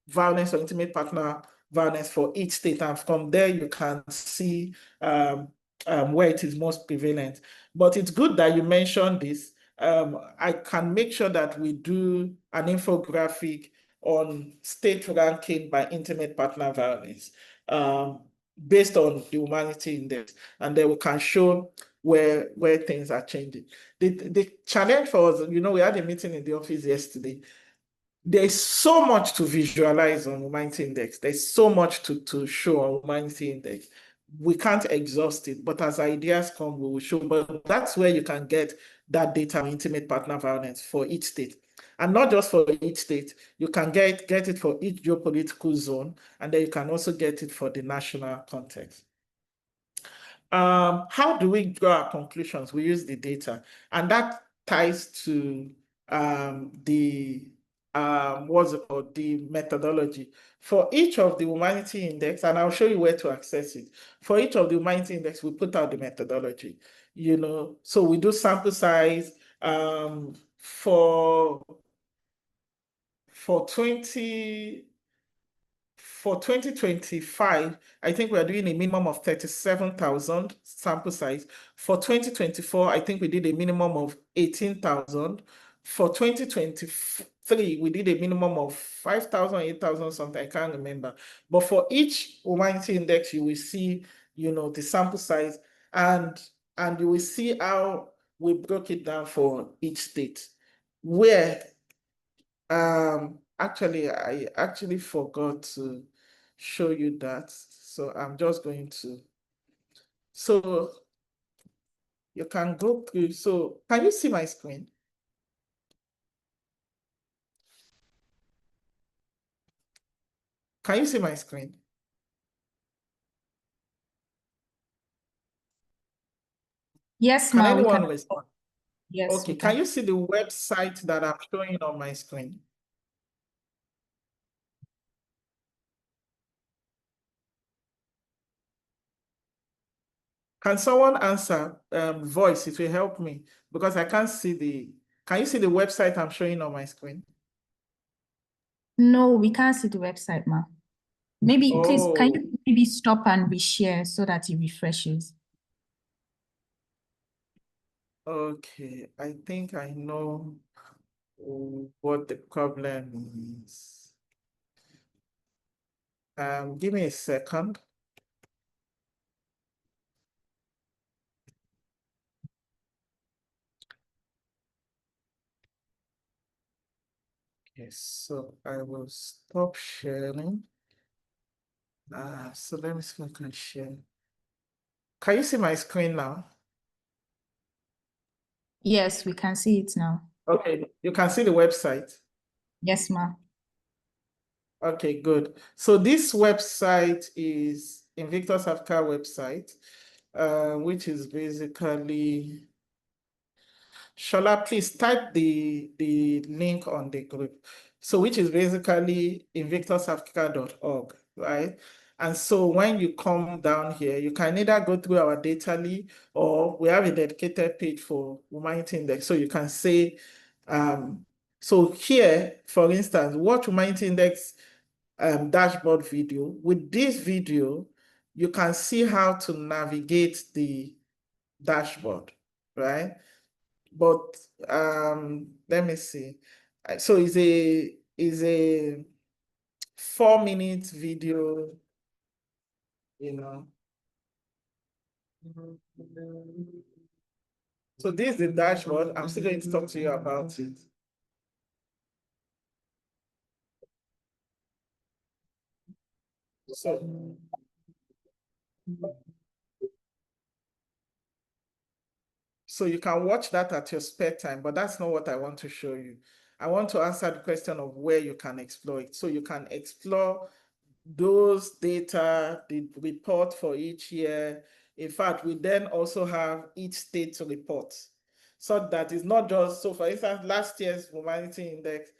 violence or intimate partner violence for each state, and from there you can see where it is most prevalent. But it's good that you mentioned this. I can make sure that we do an infographic on state ranking by intimate partner violence based on the Womanity Index, and then we can show where things are changing. The challenge for us, you know, we had a meeting in the office yesterday. There's so much to visualize on Womanity Index. There's so much to show on Womanity Index. we can't exhaust it, but as ideas come, we will show. But that's where you can get that data on intimate partner violence for each state. And not just for each state, you can get it for each geopolitical zone, and then you can also get it for the national context. How do we draw our conclusions? We use the data, and that ties to the what's it called, the methodology. For each of the Womanity Index, and I'll show you where to access it. For each of the Womanity Index, we put out the methodology, so we do sample size for 2025, I think we are doing a minimum of 37,000 sample size. For 2024, I think we did a minimum of 18,000. For 2023, we did a minimum of 5,000, 8,000 something, I can't remember. But for each Womanity Index, you will see, the sample size, and you will see how we broke it down for each state. Where actually, I actually forgot to show you that. So I'm just going to. So you can go through. So can you see my screen? Can you see my screen? Yes, Can ma, we anyone can. respond? Yes, Okay, we can can. you see the website that I'm showing on my screen? Can someone answer voice? It will help me because I can't see can you see the website I'm showing on my screen? No, we can't see the website, ma. Maybe, please, can Oh, you maybe stop and reshare so that it refreshes? okay. I think I know what the problem is. Give me a second. Yes, so I will stop sharing. So let me see if I can share. Can you see my screen now? Yes, we can see it now. Okay, you can see the website. Yes, ma. Okay, good. So this website is Invictus Africa website, which is basically, Shola, please type the link on the group. So which is basically invictusafrica.org, right? And so when you come down here, you can either go through our data lead, or we have a dedicated page for Womanity Index. So you can say, so here, for instance, watch Womanity Index dashboard video. With this video, you can see how to navigate the dashboard, right? But let me see. So it's a 4-minute video, you know. So this is the dashboard. I'm still going to talk to you about it. So you can watch that at your spare time, but that's not what I want to show you. I want to answer the question of where you can explore it. So you can explore those data, the report for each year. In fact, we then also have each state's report. So that is not just, so for instance, last year's Womanity Index,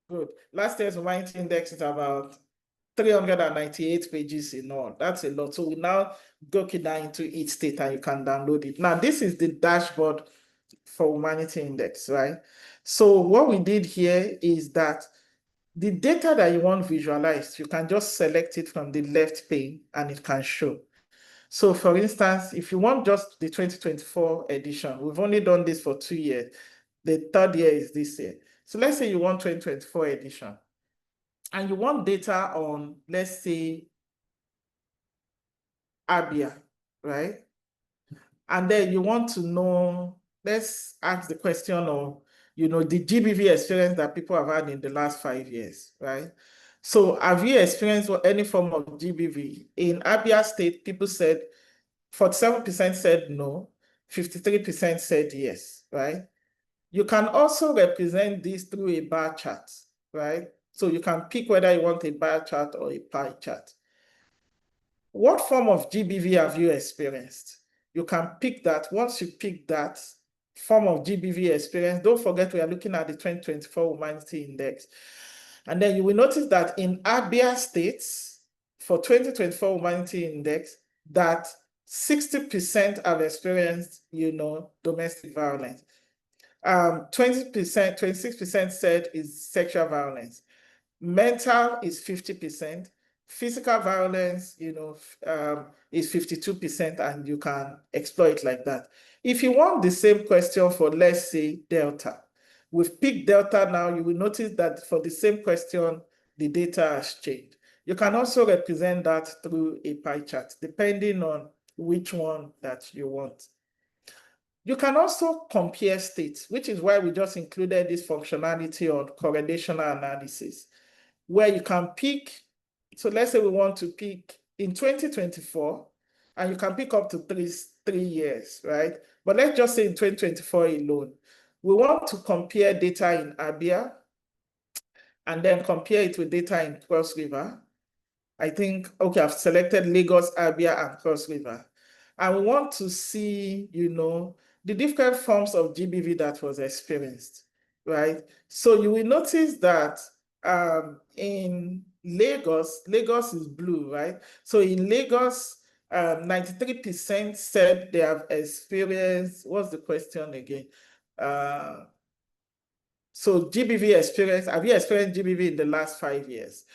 good. Last year's Womanity Index is about 398 pages in all. That's a lot. So we now go down into each state and you can download it. Now, this is the dashboard for Womanity Index, right? So what we did here is that the data that you want visualized, you can just select it from the left pane and it can show. So for instance, if you want just the 2024 edition, we've only done this for 2 years. The third year is this year. So let's say you want 2024 edition and you want data on, let's say, Abia, right? And then you want to know, let's ask the question of, the GBV experience that people have had in the last 5 years, right? So have you experienced any form of GBV? In Abia State, people said 47% said no, 53% said yes, right? You can also represent this through a bar chart, right? So you can pick whether you want a bar chart or a pie chart. What form of GBV have you experienced? You can pick that. Once you pick that form of GBV experience, don't forget we are looking at the 2024 Womanity Index. And then you will notice that in Abia states, for 2024 Womanity Index, that 60% have experienced, domestic violence. 20%, 26% said is sexual violence. Mental is 50%. Physical violence, is 52%, and you can explore it like that. If you want the same question for, let's say, Delta, we've picked Delta now, you will notice that for the same question, the data has changed. You can also represent that through a pie chart, depending on which one that you want. You can also compare states, which is why we just included this functionality on correlational analysis, where you can pick. So let's say we want to pick in 2024, and you can pick up to three years, right? But let's just say in 2024 alone, we want to compare data in Abia and then compare it with data in Cross River. I think, okay, I've selected Lagos, Abia, and Cross River. And we want to see, the different forms of GBV that was experienced, right? So you will notice that in Lagos is blue, right? So in Lagos, 93% said they have experienced, what's the question again? So GBV experience, have you experienced GBV in the last 5 years?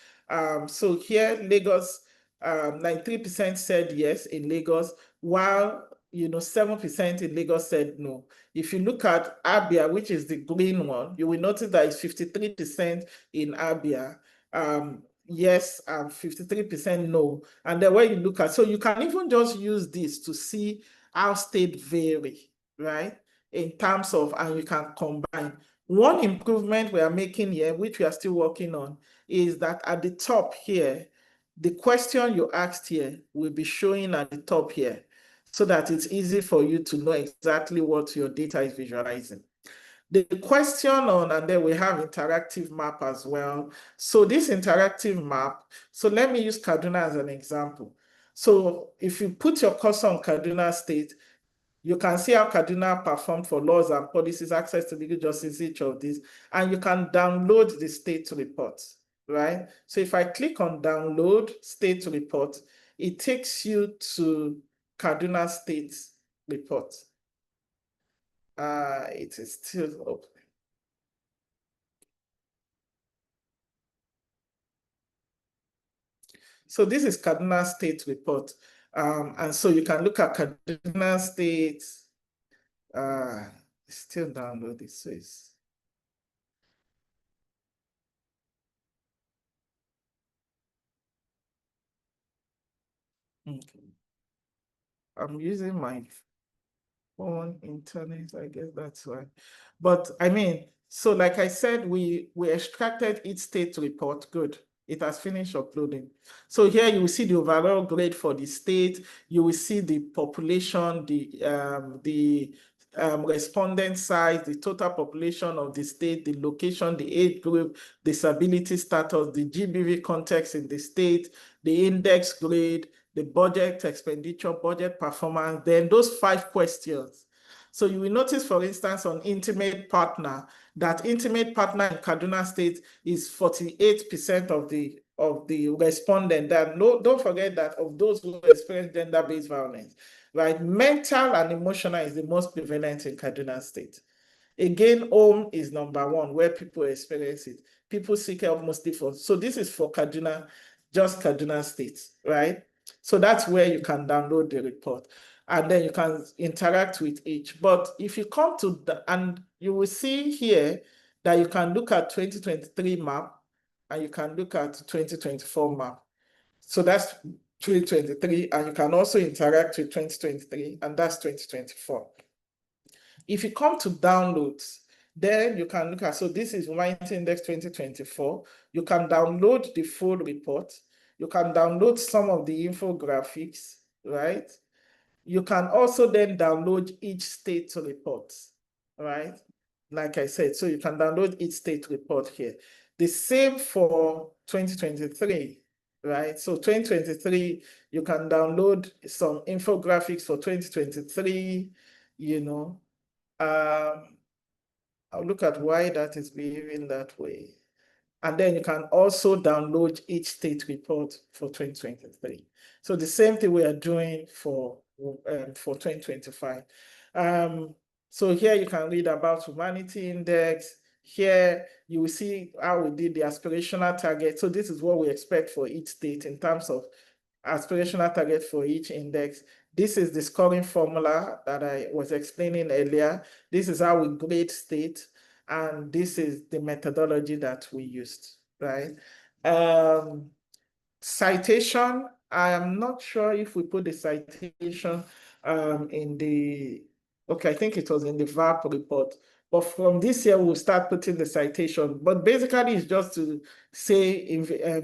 So here, Lagos, 93% said yes in Lagos, while 7% in Lagos said no. If you look at Abia, which is the green one, you will notice that it's 53% in Abia. Yes, 53% no. And then when you look at, so you can even just use this to see how states vary, right? In terms of, and you can combine. One improvement we are making here, which we are still working on, is that at the top here, the question you asked here will be showing at the top here, so that it's easy for you to know exactly what your data is visualizing. The question on, and then we have interactive map as well. So this interactive map, so let me use Kaduna as an example. So if you put your cursor on Kaduna State, you can see how Kaduna performed for laws and policies, access to legal justice, each of these, and you can download the state report, right? So if I click on download state report, it takes you to Kaduna State report. It is still open. So this is Kaduna State report. And so you can look at Kaduna State, still download this. So it's, okay. I'm using my phone internet, I guess that's why. But I mean, so like I said, we extracted each state report. Good. It has finished uploading. So here you will see the overall grade for the state. You will see the population, the respondent size, the total population of the state, the location, the age group, disability status, the GBV context in the state, the index grade, the budget expenditure, budget performance, then those 5 questions. So you will notice, for instance, on intimate partner, that intimate partner in Kaduna State is 48% of the respondent. That don't forget that of those who experience gender-based violence, right? Mental and emotional is the most prevalent in Kaduna State. Again, home is number 1, where people experience it. People seek help mostly for. So this is for Kaduna, just Kaduna State, right? So that's where you can download the report, and then you can interact with each. But if you come to and you will see here that you can look at 2023 map and you can look at 2024 map. So that's 2023, and you can also interact with 2023, and that's 2024. If you come to downloads, Then you can look at, so this is Womanity Index 2024. You can download the full report. You can download some of the infographics, right? You can also then download each state report, right? Like I said, so you can download each state report here. The same for 2023, right? So 2023, you can download some infographics for 2023, you know. I'll look at why that is behaving that way. And then you can also download each state report for 2023. So the same thing we are doing for 2025. So here you can read about Womanity Index. Here you will see how we did the aspirational target. So this is what we expect for each state in terms of aspirational target for each index. This is the scoring formula that I was explaining earlier. This is how we grade state, and this is the methodology that we used, right? Citation, I am not sure if we put the citation in the, okay, I think it was in the VAP report. But from this year, we'll start putting the citation. But basically, it's just to say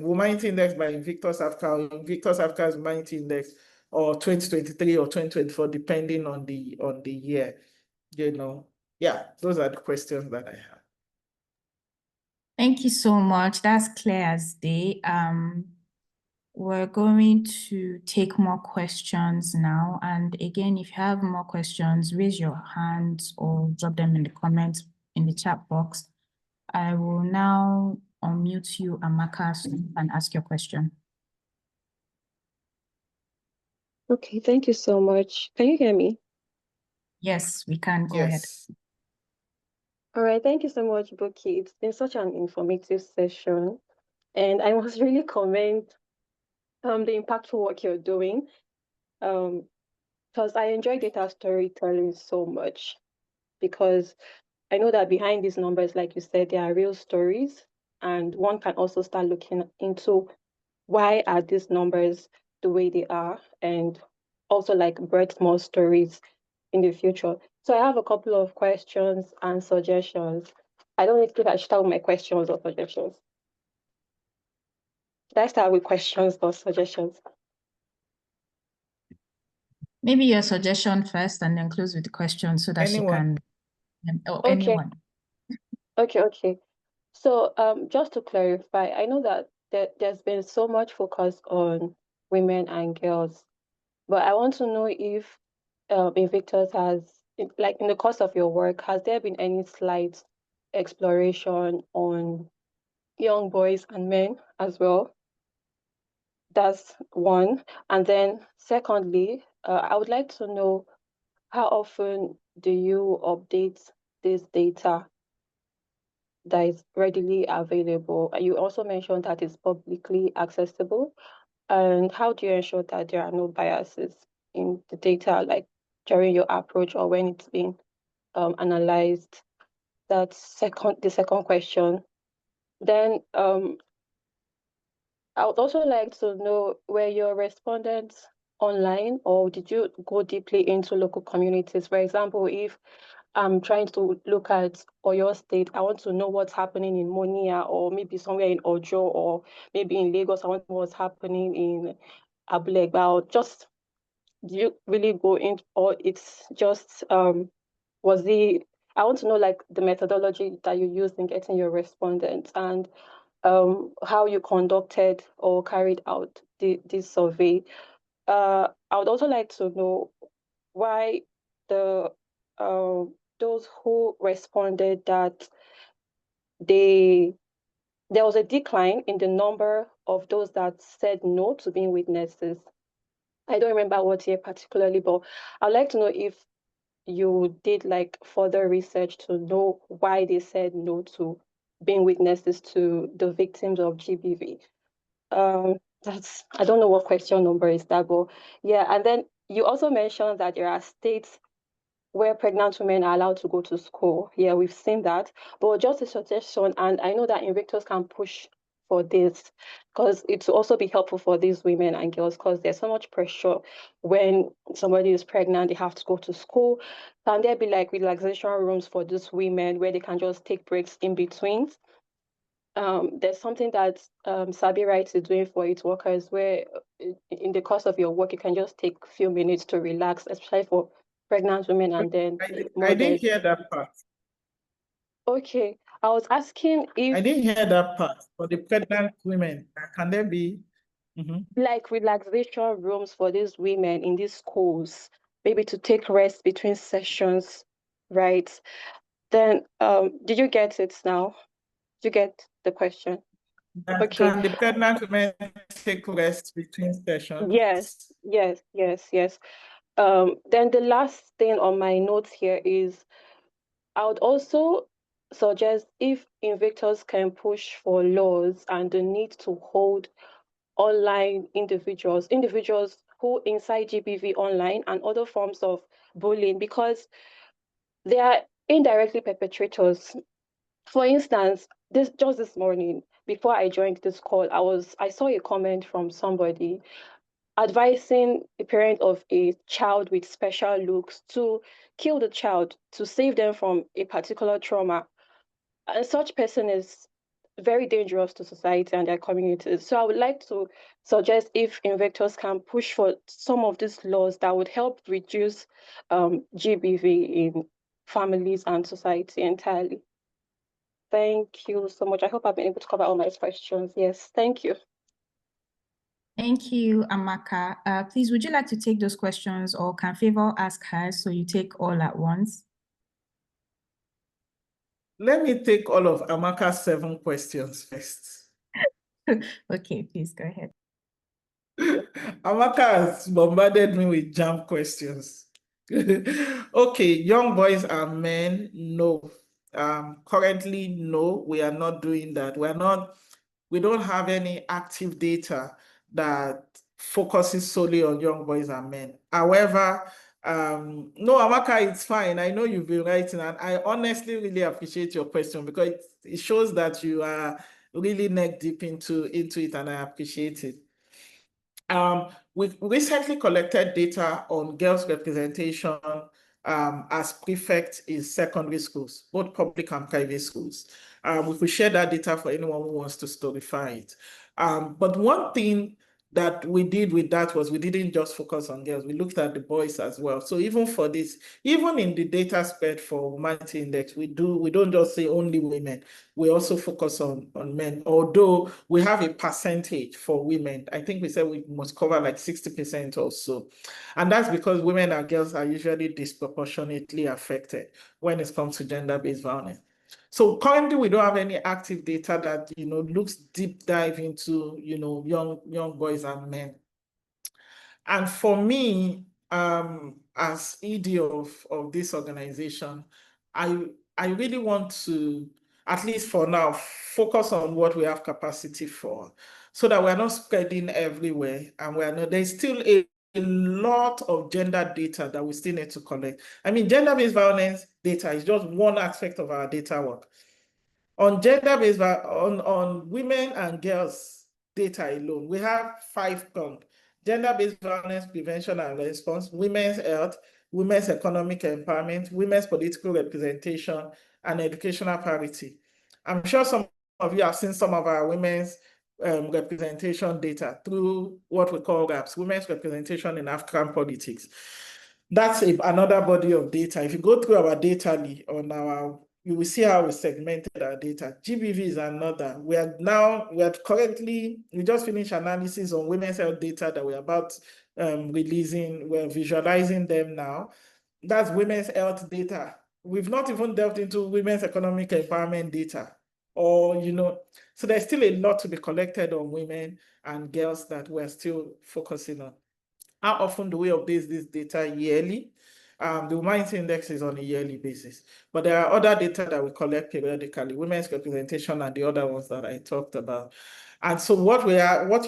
Womanity Index by Invictus Africa, Invictus Africa's Womanity Index, or 2023 or 2024, depending on the year. You know, yeah, those are the questions that I have. Thank you so much. That's clear as day. We're going to take more questions now. And again, if you have more questions, raise your hands or drop them in the comments in the chat box. I will now unmute you, Amaka, so you can ask your question. Okay, thank you so much. Can you hear me? Yes, we can. Go ahead. All right, thank you so much, Buki. It's been such an informative session, and I must really commend the impactful work you're doing, because I enjoy data storytelling so much, because I know that behind these numbers, like you said, there are real stories, and one can also start looking into why are these numbers the way they are, and also like birth more stories in the future. So I have a couple of questions and suggestions. I don't know if I should start with my questions or suggestions. Should I start with questions or suggestions? Maybe your suggestion first and then close with the question so that Anyone. she can, Okay. anyone. Okay. So just to clarify, I know that there's been so much focus on women and girls, but I want to know if Invictus has, like in the course of your work, has there been any slight exploration on young boys and men as well? That's one. And then secondly, I would like to know how often do you update this data that is readily available? You also mentioned that it's publicly accessible. And how do you ensure that there are no biases in the data, like during your approach or when it's being analyzed? That's the second question. Then I would also like to know, were your respondents online or did you go deeply into local communities? For example, if I'm trying to look at Oyo State, I want to know what's happening in Monia or maybe somewhere in Ojo or maybe in Lagos, I want to know what's happening in Abulegba. Just, do you really go in, or it's just, I want to know like the methodology that you used in getting your respondents and how you conducted or carried out this survey. I would also like to know why the those who responded that there was a decline in the number of those that said no to being witnesses. I don't remember what year particularly, but I'd like to know if you did like further research to know why they said no to being witnesses to the victims of GBV. I don't know what question number is that, but yeah. And then you also mentioned that there are states where pregnant women are allowed to go to school. Yeah, we've seen that. But just a suggestion, and I know that Invictus can push for this? Because it will also be helpful for these women and girls, because there's so much pressure when somebody is pregnant, they have to go to school. Can there be like relaxation rooms for these women where they can just take breaks in between? There's something that Sabi Rights is doing for its workers, where in the course of your work, you can just take a few minutes to relax, especially for pregnant women and then I didn't mothers. hear that part. Okay, I was asking I if didn't hear that part. For the pregnant women, can there be? like relaxation rooms for these women in these schools, maybe to take rest between sessions, right? Then, did you get it now? Did you get the question? Okay. Can the pregnant women take rest between sessions? Yes, yes, yes, yes. Then the last thing on my notes here is I would also suggest if Invictus can push for laws and the need to hold online individuals who inside GBV online and other forms of bullying, because they are indirectly perpetrators. For instance, this morning, before I joined this call, I saw a comment from somebody advising a parent of a child with special looks to kill the child to save them from a particular trauma. And such person is very dangerous to society and their communities. So I would like to suggest if Invictus can push for some of these laws that would help reduce GBV in families and society entirely. Thank you so much. I hope I've been able to cover all my questions. Yes, thank you. Thank you, Amaka. Please, would you like to take those questions, or can Favor ask her so you take all at once? Let me take all of Amaka's 7 questions first. Okay, please go ahead. Amaka has bombarded me with jam questions. Okay, young boys and men, no. Currently, no, we are not doing that. We don't have any active data that focuses solely on young boys and men. However, no, Amaka, it's fine. I know you've been writing, and I honestly really appreciate your question, because it shows that you are really neck deep into it, and I appreciate it. We recently collected data on girls' representation as prefects in secondary schools, both public and private schools. We could share that data for anyone who wants to storify it. But one thing that we did with that was we didn't just focus on girls, we looked at the boys as well. So even for this, even in the data spread for Womanity Index, we don't just say only women, we also focus on men, although we have a percentage for women. I think we said we must cover like 60% or so. And that's because women and girls are usually disproportionately affected when it comes to gender-based violence. So currently, we don't have any active data that looks deep dive into young boys and men. And for me, as ED of this organization, I really want to, at least for now, focus on what we have capacity for, so that we're not spreading everywhere, and there's still a lot of gender data that we still need to collect. I mean, gender-based violence data is just one aspect of our data work. On gender-based, on women and girls data alone, we have 5 prongs: gender-based violence prevention and response, women's health, women's economic empowerment, women's political representation, and educational parity. I'm sure some of you have seen some of our women's representation data through what we call RAPs, women's representation in African politics. That's another body of data. If you go through our data you will see how we segmented our data. GBV is another. We just finished analysis on women's health data that we're about releasing. We're visualizing them now. That's women's health data. We've not even delved into women's economic empowerment data. So there's still a lot to be collected on women and girls that we're still focusing on. How often do we update this data? Yearly. The Womanity Index is on a yearly basis, but there are other data that we collect periodically, women's representation and the other ones that I talked about. And so what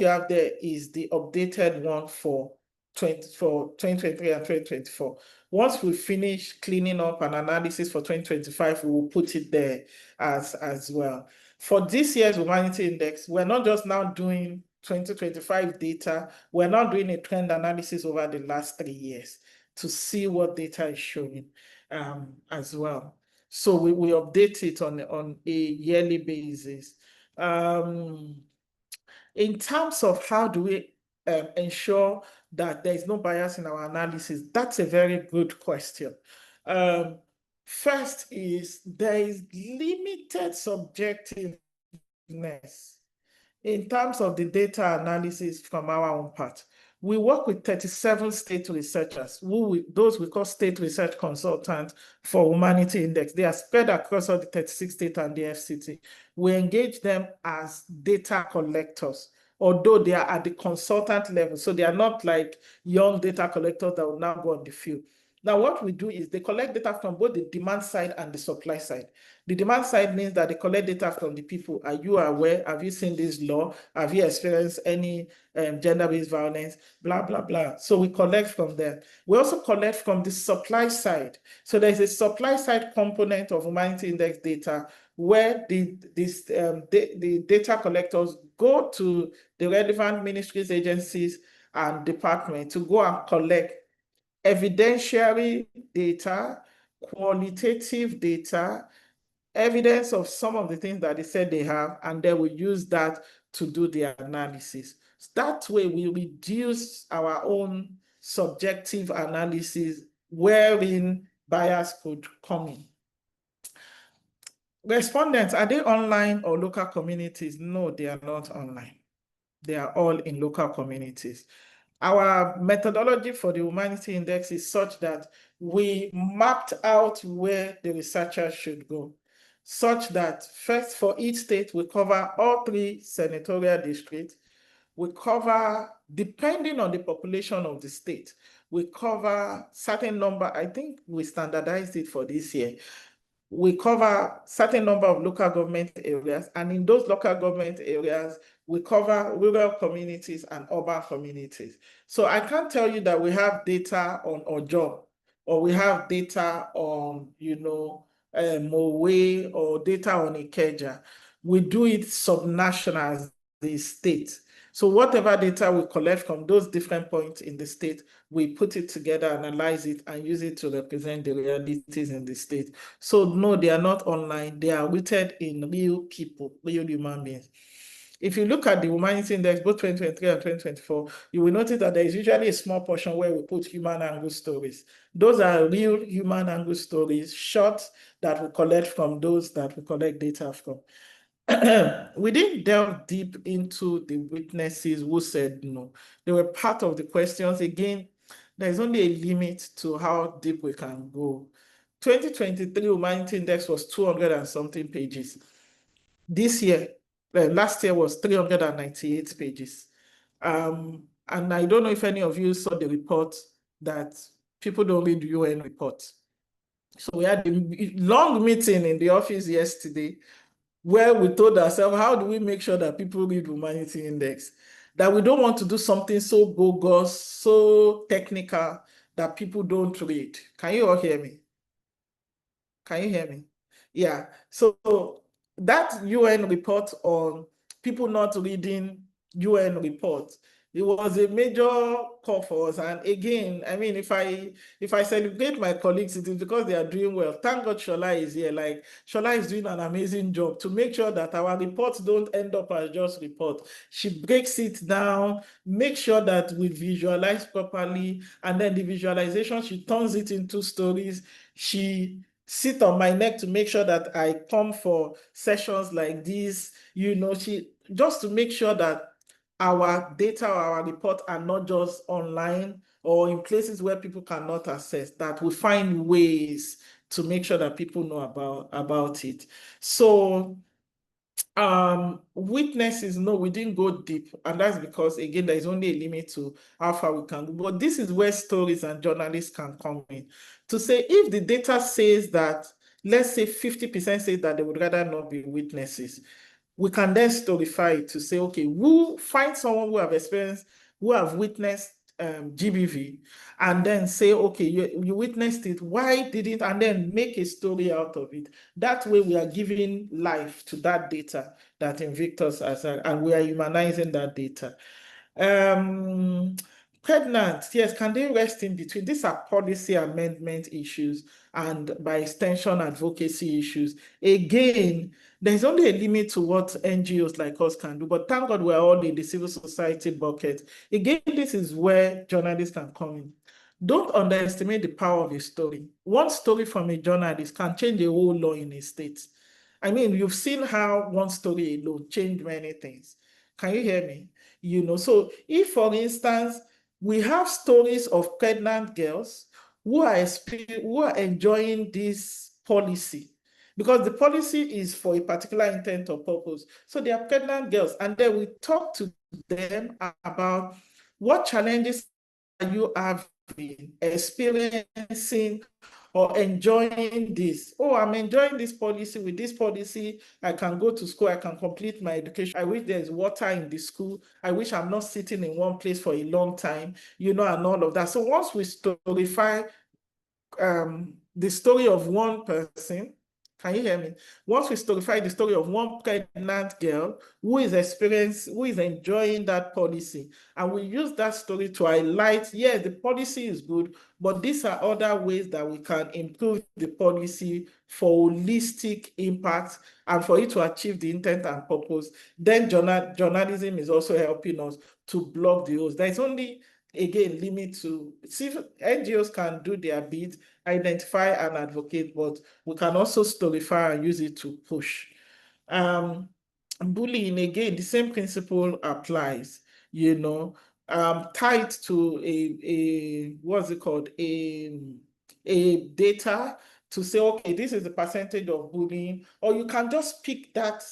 you have there is the updated one for 2023 and 2024. Once we finish cleaning up an analysis for 2025, we will put it there as well. For this year's Womanity Index, we're not just now doing 2025 data, we're now doing a trend analysis over the last 3 years to see what data is showing as well. So we update it on a yearly basis. In terms of how do we ensure that there is no bias in our analysis, that's a very good question. First is there is limited subjectiveness in terms of the data analysis from our own part. We work with 37 state researchers, those we call state research consultants for Womanity Index. They are spread across all the 36 states and the FCT. We engage them as data collectors, although they are at the consultant level. So they are not like young data collectors that will now go on the field. Now, what we do is they collect data from both the demand side and the supply side. The demand side means that they collect data from the people. Are you aware? Have you seen this law? Have you experienced any gender-based violence? Blah, blah, blah. So we collect from them. We also collect from the supply side. So there's a supply side component of Womanity Index data where the data collectors go to the relevant ministries, agencies, and departments to go and collect evidentiary data, qualitative data, evidence of some of the things that they said they have, and then we use that to do the analysis. That way we reduce our own subjective analysis wherein bias could come in. Respondents, are they online or local communities? No, they are not online. They are all in local communities. Our methodology for the Womanity Index is such that we mapped out where the researchers should go, such that first for each state, we cover all 3 senatorial districts. We cover, depending on the population of the state, we cover certain number. I think we standardized it for this year. We cover certain number of local government areas, and in those local government areas, we cover rural communities and urban communities. So I can't tell you that we have data on Ojo, or we have data on, Mowe, or data on Ikeja. We do it subnational as the state. So whatever data we collect from those different points in the state, we put it together, analyze it, and use it to represent the realities in the state. So no, they are not online. They are rooted in real people, real human beings. If you look at the Womanity Index, both 2023 and 2024, you will notice that there is usually a small portion where we put human angle stories. Those are real human angle stories, short, that we collect from those that we collect data from. We didn't delve deep into the witnesses who said no. They were part of the questions. Again, there's only a limit to how deep we can go. 2023 Womanity Index was 200 and something pages. This year, last year was 398 pages. And I don't know if any of you saw the report that people don't read UN reports. So we had a long meeting in the office yesterday where we told ourselves, how do we make sure that people read Womanity Index? That we don't want to do something so bogus, so technical that people don't read. Can you all hear me? Can you hear me? Yeah. So that UN report on people not reading UN reports, it was a major call for us. And again, I mean, if I celebrate my colleagues, it is because they are doing well. Thank God Shola is here. Like, Shola is doing an amazing job to make sure that our reports don't end up as just reports. She breaks it down, make sure that we visualize properly, and then the visualization, she turns it into stories. She sit on my neck to make sure that I come for sessions like this, she just to make sure that our data or our report are not just online or in places where people cannot access, that we find ways to make sure that people know about it. So witnesses, no, we didn't go deep, and that's because, again, there is only a limit to how far we can go. But this is where stories and journalists can come in to say, if the data says that, let's say 50% says that they would rather not be witnesses, we can then storify it to say, okay, we'll find someone who have experienced, who have witnessed GBV, and then say, okay, you witnessed it, why didn't, and then make a story out of it. That way we are giving life to that data that Invictus has, and we are humanizing that data. Pregnant, yes, can they rest in between? These are policy amendment issues and by extension advocacy issues. Again, there's only a limit to what NGOs like us can do, but thank God we're all in the civil society bucket. Again, this is where journalists can come in. Don't underestimate the power of a story. One story from a journalist can change a whole law in a state. I mean, you've seen how one story alone changed many things. Can you hear me? So if, for instance, we have stories of pregnant girls who are enjoying this policy, because the policy is for a particular intent or purpose. So they are pregnant girls, and then we talk to them about what challenges are you having, experiencing, or enjoying this. Oh, I'm enjoying this policy. With this policy, I can go to school, I can complete my education. I wish there's water in the school. I wish I'm not sitting in one place for a long time, and all of that. So once we storify the story of one person, can you hear me? Once we storify the story of one pregnant girl who is enjoying that policy, and we use that story to highlight, yes, the policy is good, but these are other ways that we can improve the policy for holistic impact and for it to achieve the intent and purpose, then journalism is also helping us to block the holes. There's only, again, limit to see if NGOs can do their bit, identify and advocate, but we can also storify and use it to push. Bullying, again, the same principle applies, tied to a what's it called, a data to say, okay, this is the percentage of bullying, or you can just pick that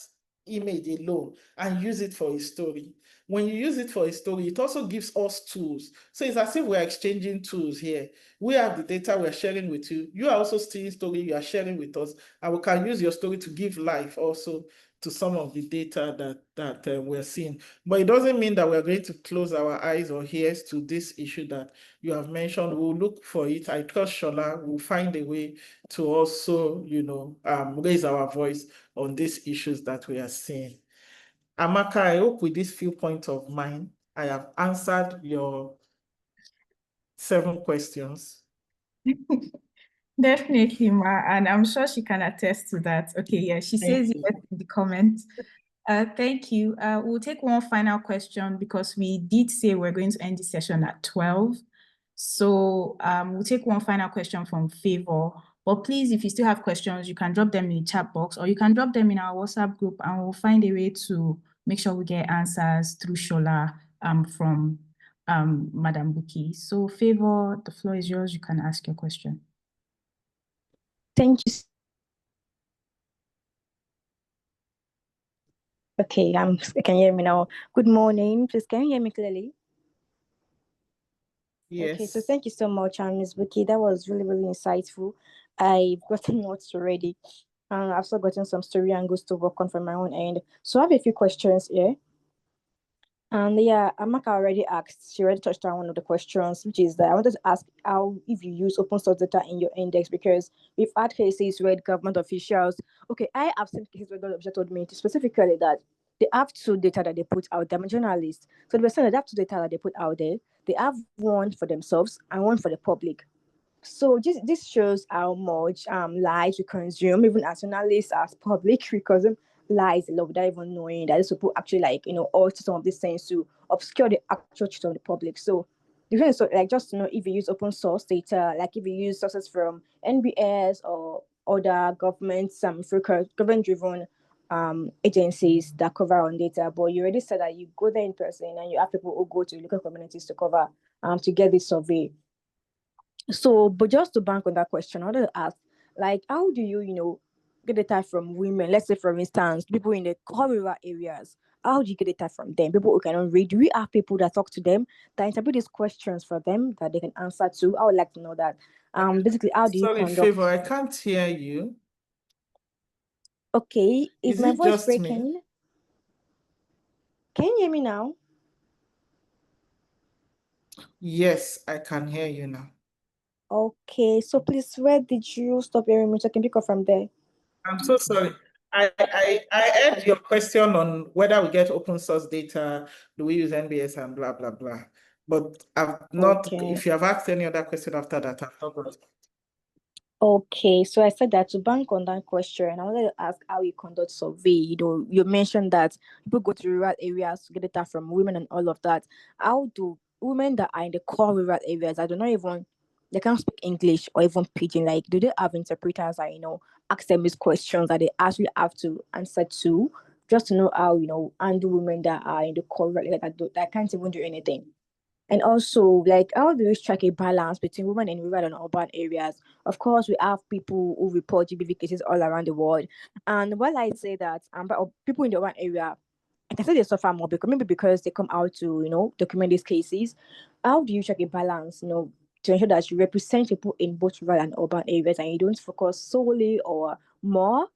image alone and use it for a story. When you use it for a story, it also gives us tools. So it's as if we're exchanging tools here. We have the data we're sharing with you. You are also stealing story you are sharing with us, and we can use your story to give life also to some of the data that we're seeing. But it doesn't mean that we're going to close our eyes or ears to this issue that you have mentioned. We'll look for it. I trust Shola will find a way to also, raise our voice on these issues that we are seeing. Amaka, I hope with this few points of mine, I have answered your 7 questions. Definitely, Ma, and I'm sure she can attest to that. Okay, yeah, she says yes in the comments. Thank you. We'll take one final question because we did say we're going to end the session at 12. So we'll take one final question from Favor. But please, if you still have questions, you can drop them in the chat box or you can drop them in our WhatsApp group and we'll find a way to make sure we get answers through Shola from Madam Buki. So Favor, the floor is yours. You can ask your question. Thank you. Okay, you can hear me now. Good morning. Please, can you hear me clearly? Yes. Okay, so thank you so much, Ms. Buki. That was really, really insightful. I've gotten notes already. And I've also gotten some story angles to work on from my own end. So I have a few questions here. And yeah, Amaka already asked, she already touched on one of the questions, which is that I wanted to ask how if you use open source data in your index, because we've had cases where government officials, okay, I have seen cases where government officials told me specifically that they have 2 data that they put out there, journalists. So they saying that they have 2 data that they put out there. They have one for themselves and one for the public. So this shows how much lies we consume, even as journalists, as public, because lies a lot without even knowing that these people actually alter some of these things to obscure the actual truth of the public. So so just to know if you use open source data, like if you use sources from NBS or other governments, government-driven agencies that cover on data, but you already said that you go there in person and you have people who go to local communities to cover to get this survey. So, but just to bank on that question, I wanted to ask, how do you, get data from women? Let's say, for instance, people in the rural areas. How do you get data from them? People who cannot read. Do we have people that talk to them, that interpret these questions for them, that they can answer to? I would like to know that. Basically, how do you conduct? Sorry, Favor, I can't hear you. Okay, is my voice just breaking? Me? Can you hear me now? Yes, I can hear you now. Okay, so please, where did you stop hearing me? So I can pick up from there. I'm so sorry. I heard your question on whether we get open source data, do we use NBS and blah, blah, blah. But I've not, Okay. if you have asked any other question after that, I've not got it. Okay, so I said that to bank on that question, I wanted to ask how you conduct survey. You mentioned that people go to rural areas to get data from women and all of that. How do women that are in the core rural areas, they can't speak English or even pidgin, like, do they have interpreters that, ask them these questions that they actually have to answer to, just to know how, handle women that are in the core rural area that can't even do anything? And also, like, how do we strike a balance between women in rural and urban areas? Of course, we have people who report GBV cases all around the world. And while I say that, but people in the urban area, I can say they suffer more because they come out to, document these cases. How do you strike a balance, to ensure that you represent people in both rural and urban areas and you don't focus solely or more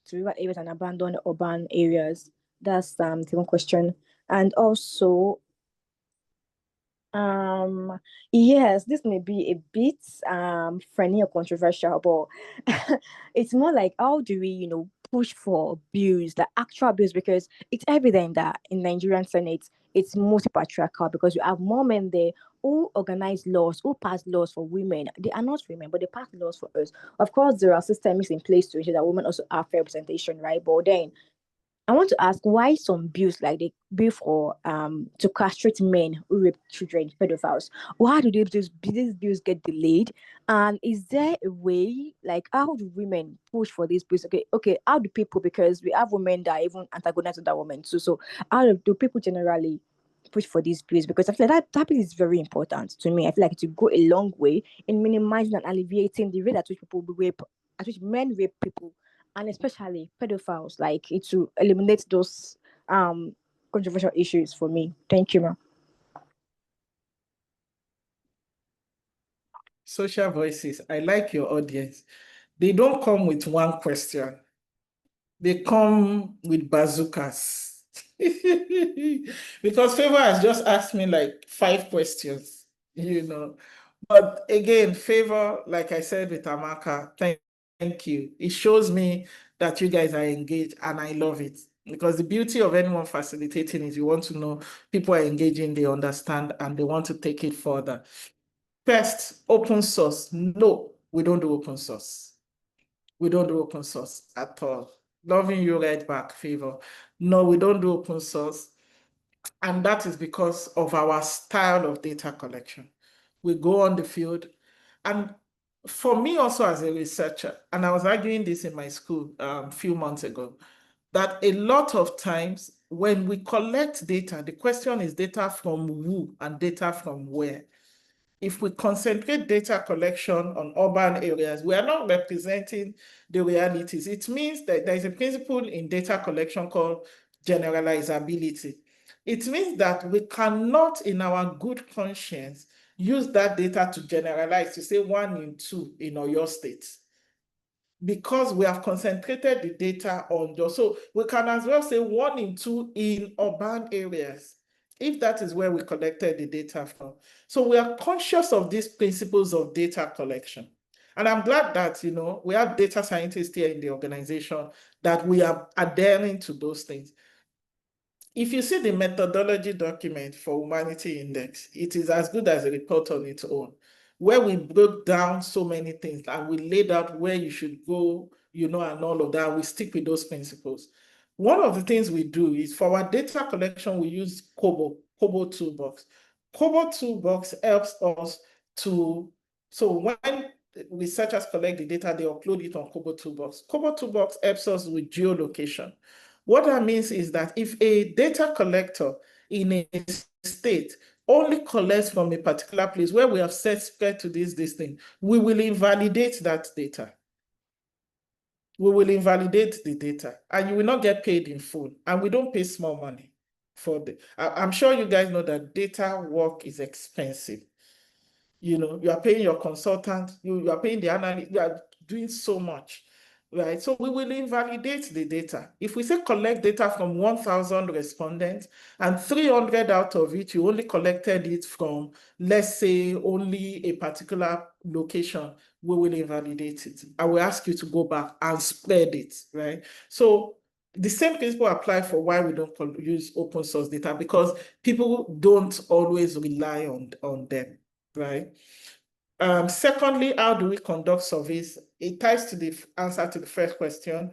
to rural areas and abandon urban areas? That's the one question. And also, um, yes, this may be a bit funny or controversial, but it's more like, how do we, push for bills, the actual bills, because it's evident that in Nigerian Senate it's multi-patriarchal because you have more men there who organize laws, who pass laws for women. They are not women, but they pass laws for us. Of course, there are systems in place to ensure that women also have fair representation, right? But then I want to ask why some bills, like the bill for to castrate men who rape children, pedophiles, why do these bills get delayed? And is there a way, like, how do women push for these bills? Okay, how do people, because we have women that are even antagonize other women too. So how do people generally push for these bills? Because I feel like that bill is very important to me. I feel like it will go a long way in minimizing and alleviating the rate at which at which men rape people, and especially pedophiles, like, it to eliminate those controversial issues for me. Thank you, ma'am. Social voices, I like your audience. They don't come with one question. They come with bazookas. Because Favor has just asked me like 5 questions, But again, Favor, like I said with Amaka, thank you. It shows me that you guys are engaged and I love it. Because the beauty of anyone facilitating is you want to know people are engaging, they understand, and they want to take it further. First, open source. No, we don't do open source. We don't do open source at all. Loving you right back, Favor. No, we don't do open source. And that is because of our style of data collection. We go on the field. And for me also as a researcher, and I was arguing this in my school a few months ago, that a lot of times when we collect data, the question is data from who and data from where. If we concentrate data collection on urban areas, we are not representing the realities. It means that there is a principle in data collection called generalizability. It means that we cannot, in our good conscience, use that data to generalize, to say 1 in 2 in Oyo State, because we have concentrated the data on those. So we can as well say 1 in 2 in urban areas, if that is where we collected the data from. So we are conscious of these principles of data collection. And I'm glad that, we have data scientists here in the organization that we are adhering to those things. If you see the methodology document for Womanity Index, it is as good as a report on its own, where we broke down so many things and we laid out where you should go, and all of that. We stick with those principles. One of the things we do is for our data collection, we use Kobo Toolbox. Kobo Toolbox helps us so when researchers collect the data, they upload it on Kobo Toolbox. Kobo Toolbox helps us with geolocation. What that means is that if a data collector in a state only collects from a particular place where we have set spread to this thing, we will invalidate that data. We will invalidate the data and you will not get paid in full. And we don't pay small money for I'm sure you guys know that data work is expensive. You are paying your consultant, you are paying the analyst, you are doing so much. right? So we will invalidate the data. If we say collect data from 1,000 respondents and 300 out of it, you only collected it from, let's say, only a particular location, we will invalidate it. I will ask you to go back and spread it, right? So the same principle apply for why we don't use open source data, because people don't always rely on them, right? Secondly, how do we conduct surveys? It ties to the answer to the first question.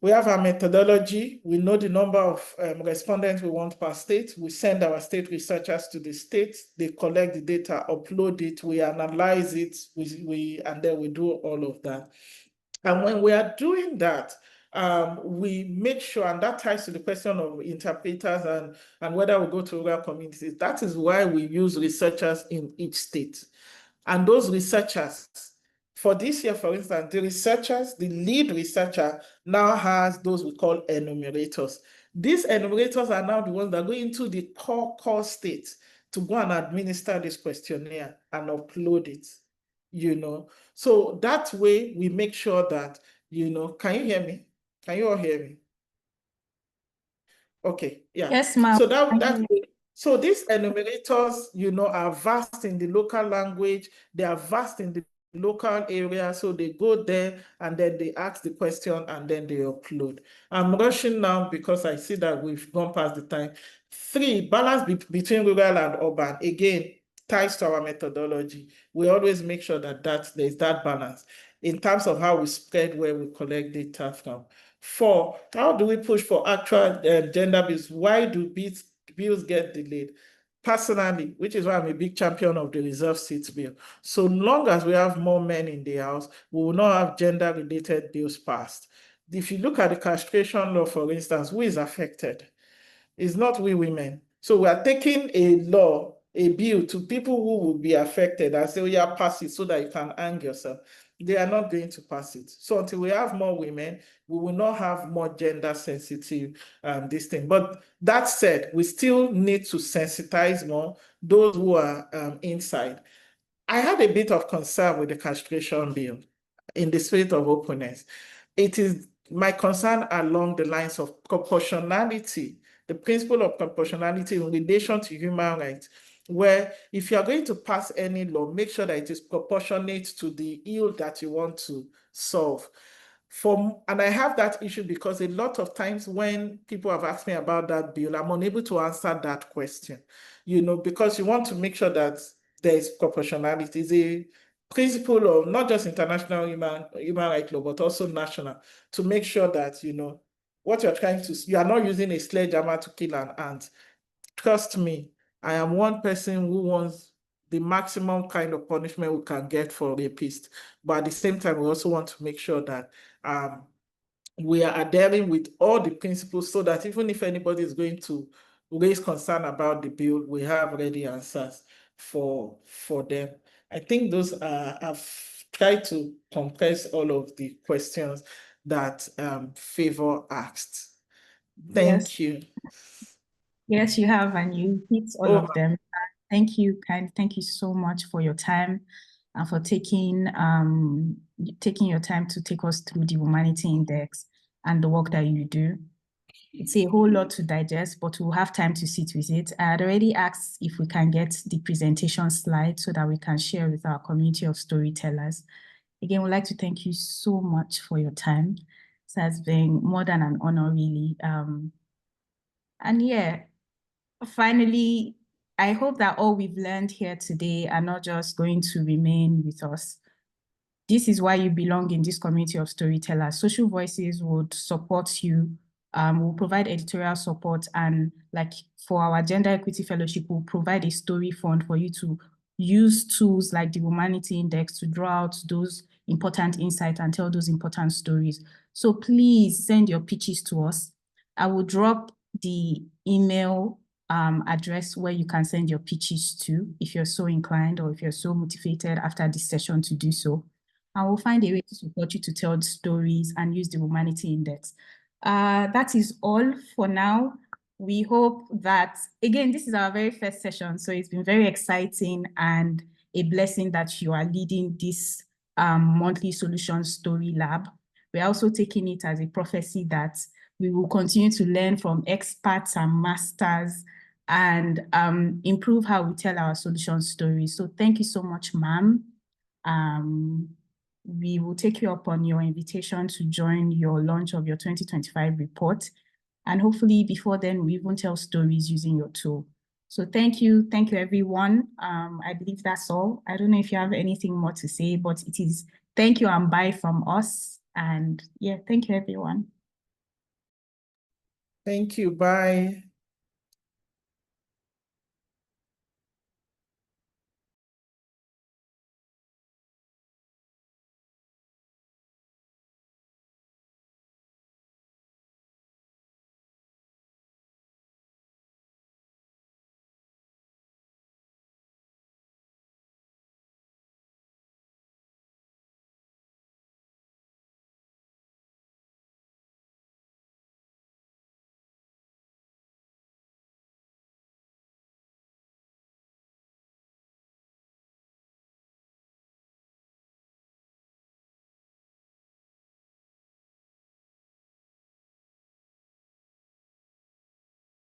We have our methodology. We know the number of respondents we want per state. We send our state researchers to the state. They collect the data, upload it, we analyze it, and then we do all of that. And when we are doing that, we make sure, and that ties to the question of interpreters and whether we go to rural communities. That is why we use researchers in each state. And those researchers, for this year, for instance, the lead researcher now has those we call enumerators. These enumerators are now the ones that go into the core states to go and administer this questionnaire and upload it, So that way we make sure that, can you hear me? Can you all hear me? Okay, yeah. Yes, ma'am. So these enumerators, are vast in the local language, they are vast in the local area, so they go there and then they ask the question and then they upload. I'm rushing now because I see that we've gone past the time. 3, balance between rural and urban. Again, ties to our methodology. We always make sure that there's that balance in terms of how we spread where we collect data from. 4, how do we push for actual gender bills? Why do bills get delayed? Personally, which is why I'm a big champion of the reserve seats bill. So long as we have more men in the House, we will not have gender-related bills passed. If you look at the castration law, for instance, who is affected? It's not we women. So we are taking a bill to people who will be affected and say, oh, yeah, pass it so that you can hang yourself. They are not going to pass it. So until we have more women, we will not have more gender sensitive this thing. But that said, we still need to sensitize more those who are inside. I had a bit of concern with the castration bill in the spirit of openness. It is my concern along the lines of proportionality, the principle of proportionality in relation to human rights, where if you are going to pass any law, make sure that it is proportionate to the ill that you want to solve. And I have that issue because a lot of times when people have asked me about that bill, I'm unable to answer that question, because you want to make sure that there is proportionality. It's a principle of not just international human rights law, but also national, to make sure that, what you're trying to, you are not using a sledgehammer to kill an ant. Trust me, I am one person who wants the maximum kind of punishment we can get for a rapist. But at the same time, we also want to make sure that we are adhering with all the principles so that even if anybody is going to raise concern about the bill, we have ready answers for them. I think those I've tried to compress all of the questions that Favor asked. Thank you. Yes, you have, and you hit all of them. Thank you, thank you so much for your time and for taking your time to take us through the Womanity Index and the work that you do. It's a whole lot to digest, but we'll have time to sit with it. I had already asked if we can get the presentation slide so that we can share with our community of storytellers. Again, we'd like to thank you so much for your time. It has been more than an honor, really. And yeah, finally, I hope that all we've learned here today are not just going to remain with us. This is why you belong in this community of storytellers. Social Voices would support you, will provide editorial support, and like for our Gender Equity Fellowship, we'll provide a story fund for you to use tools like the Womanity Index to draw out those important insights and tell those important stories. So please send your pitches to us. I will drop the email address where you can send your pitches to if you're so inclined or if you're so motivated after this session to do so. And we'll find a way to support you to tell the stories and use the Womanity Index. That is all for now. We hope that, again, this is our very first session, so it's been very exciting and a blessing that you are leading this monthly solution story lab. we're also taking it as a prophecy that we will continue to learn from experts and masters and improve how we tell our solution stories. So thank you so much, ma'am. We will take you up on your invitation to join your launch of your 2025 report. And hopefully before then, we even tell stories using your tool. So thank you everyone. I believe that's all. I don't know if you have anything more to say, but it is thank you and bye from us. And yeah, thank you everyone. Thank you, bye.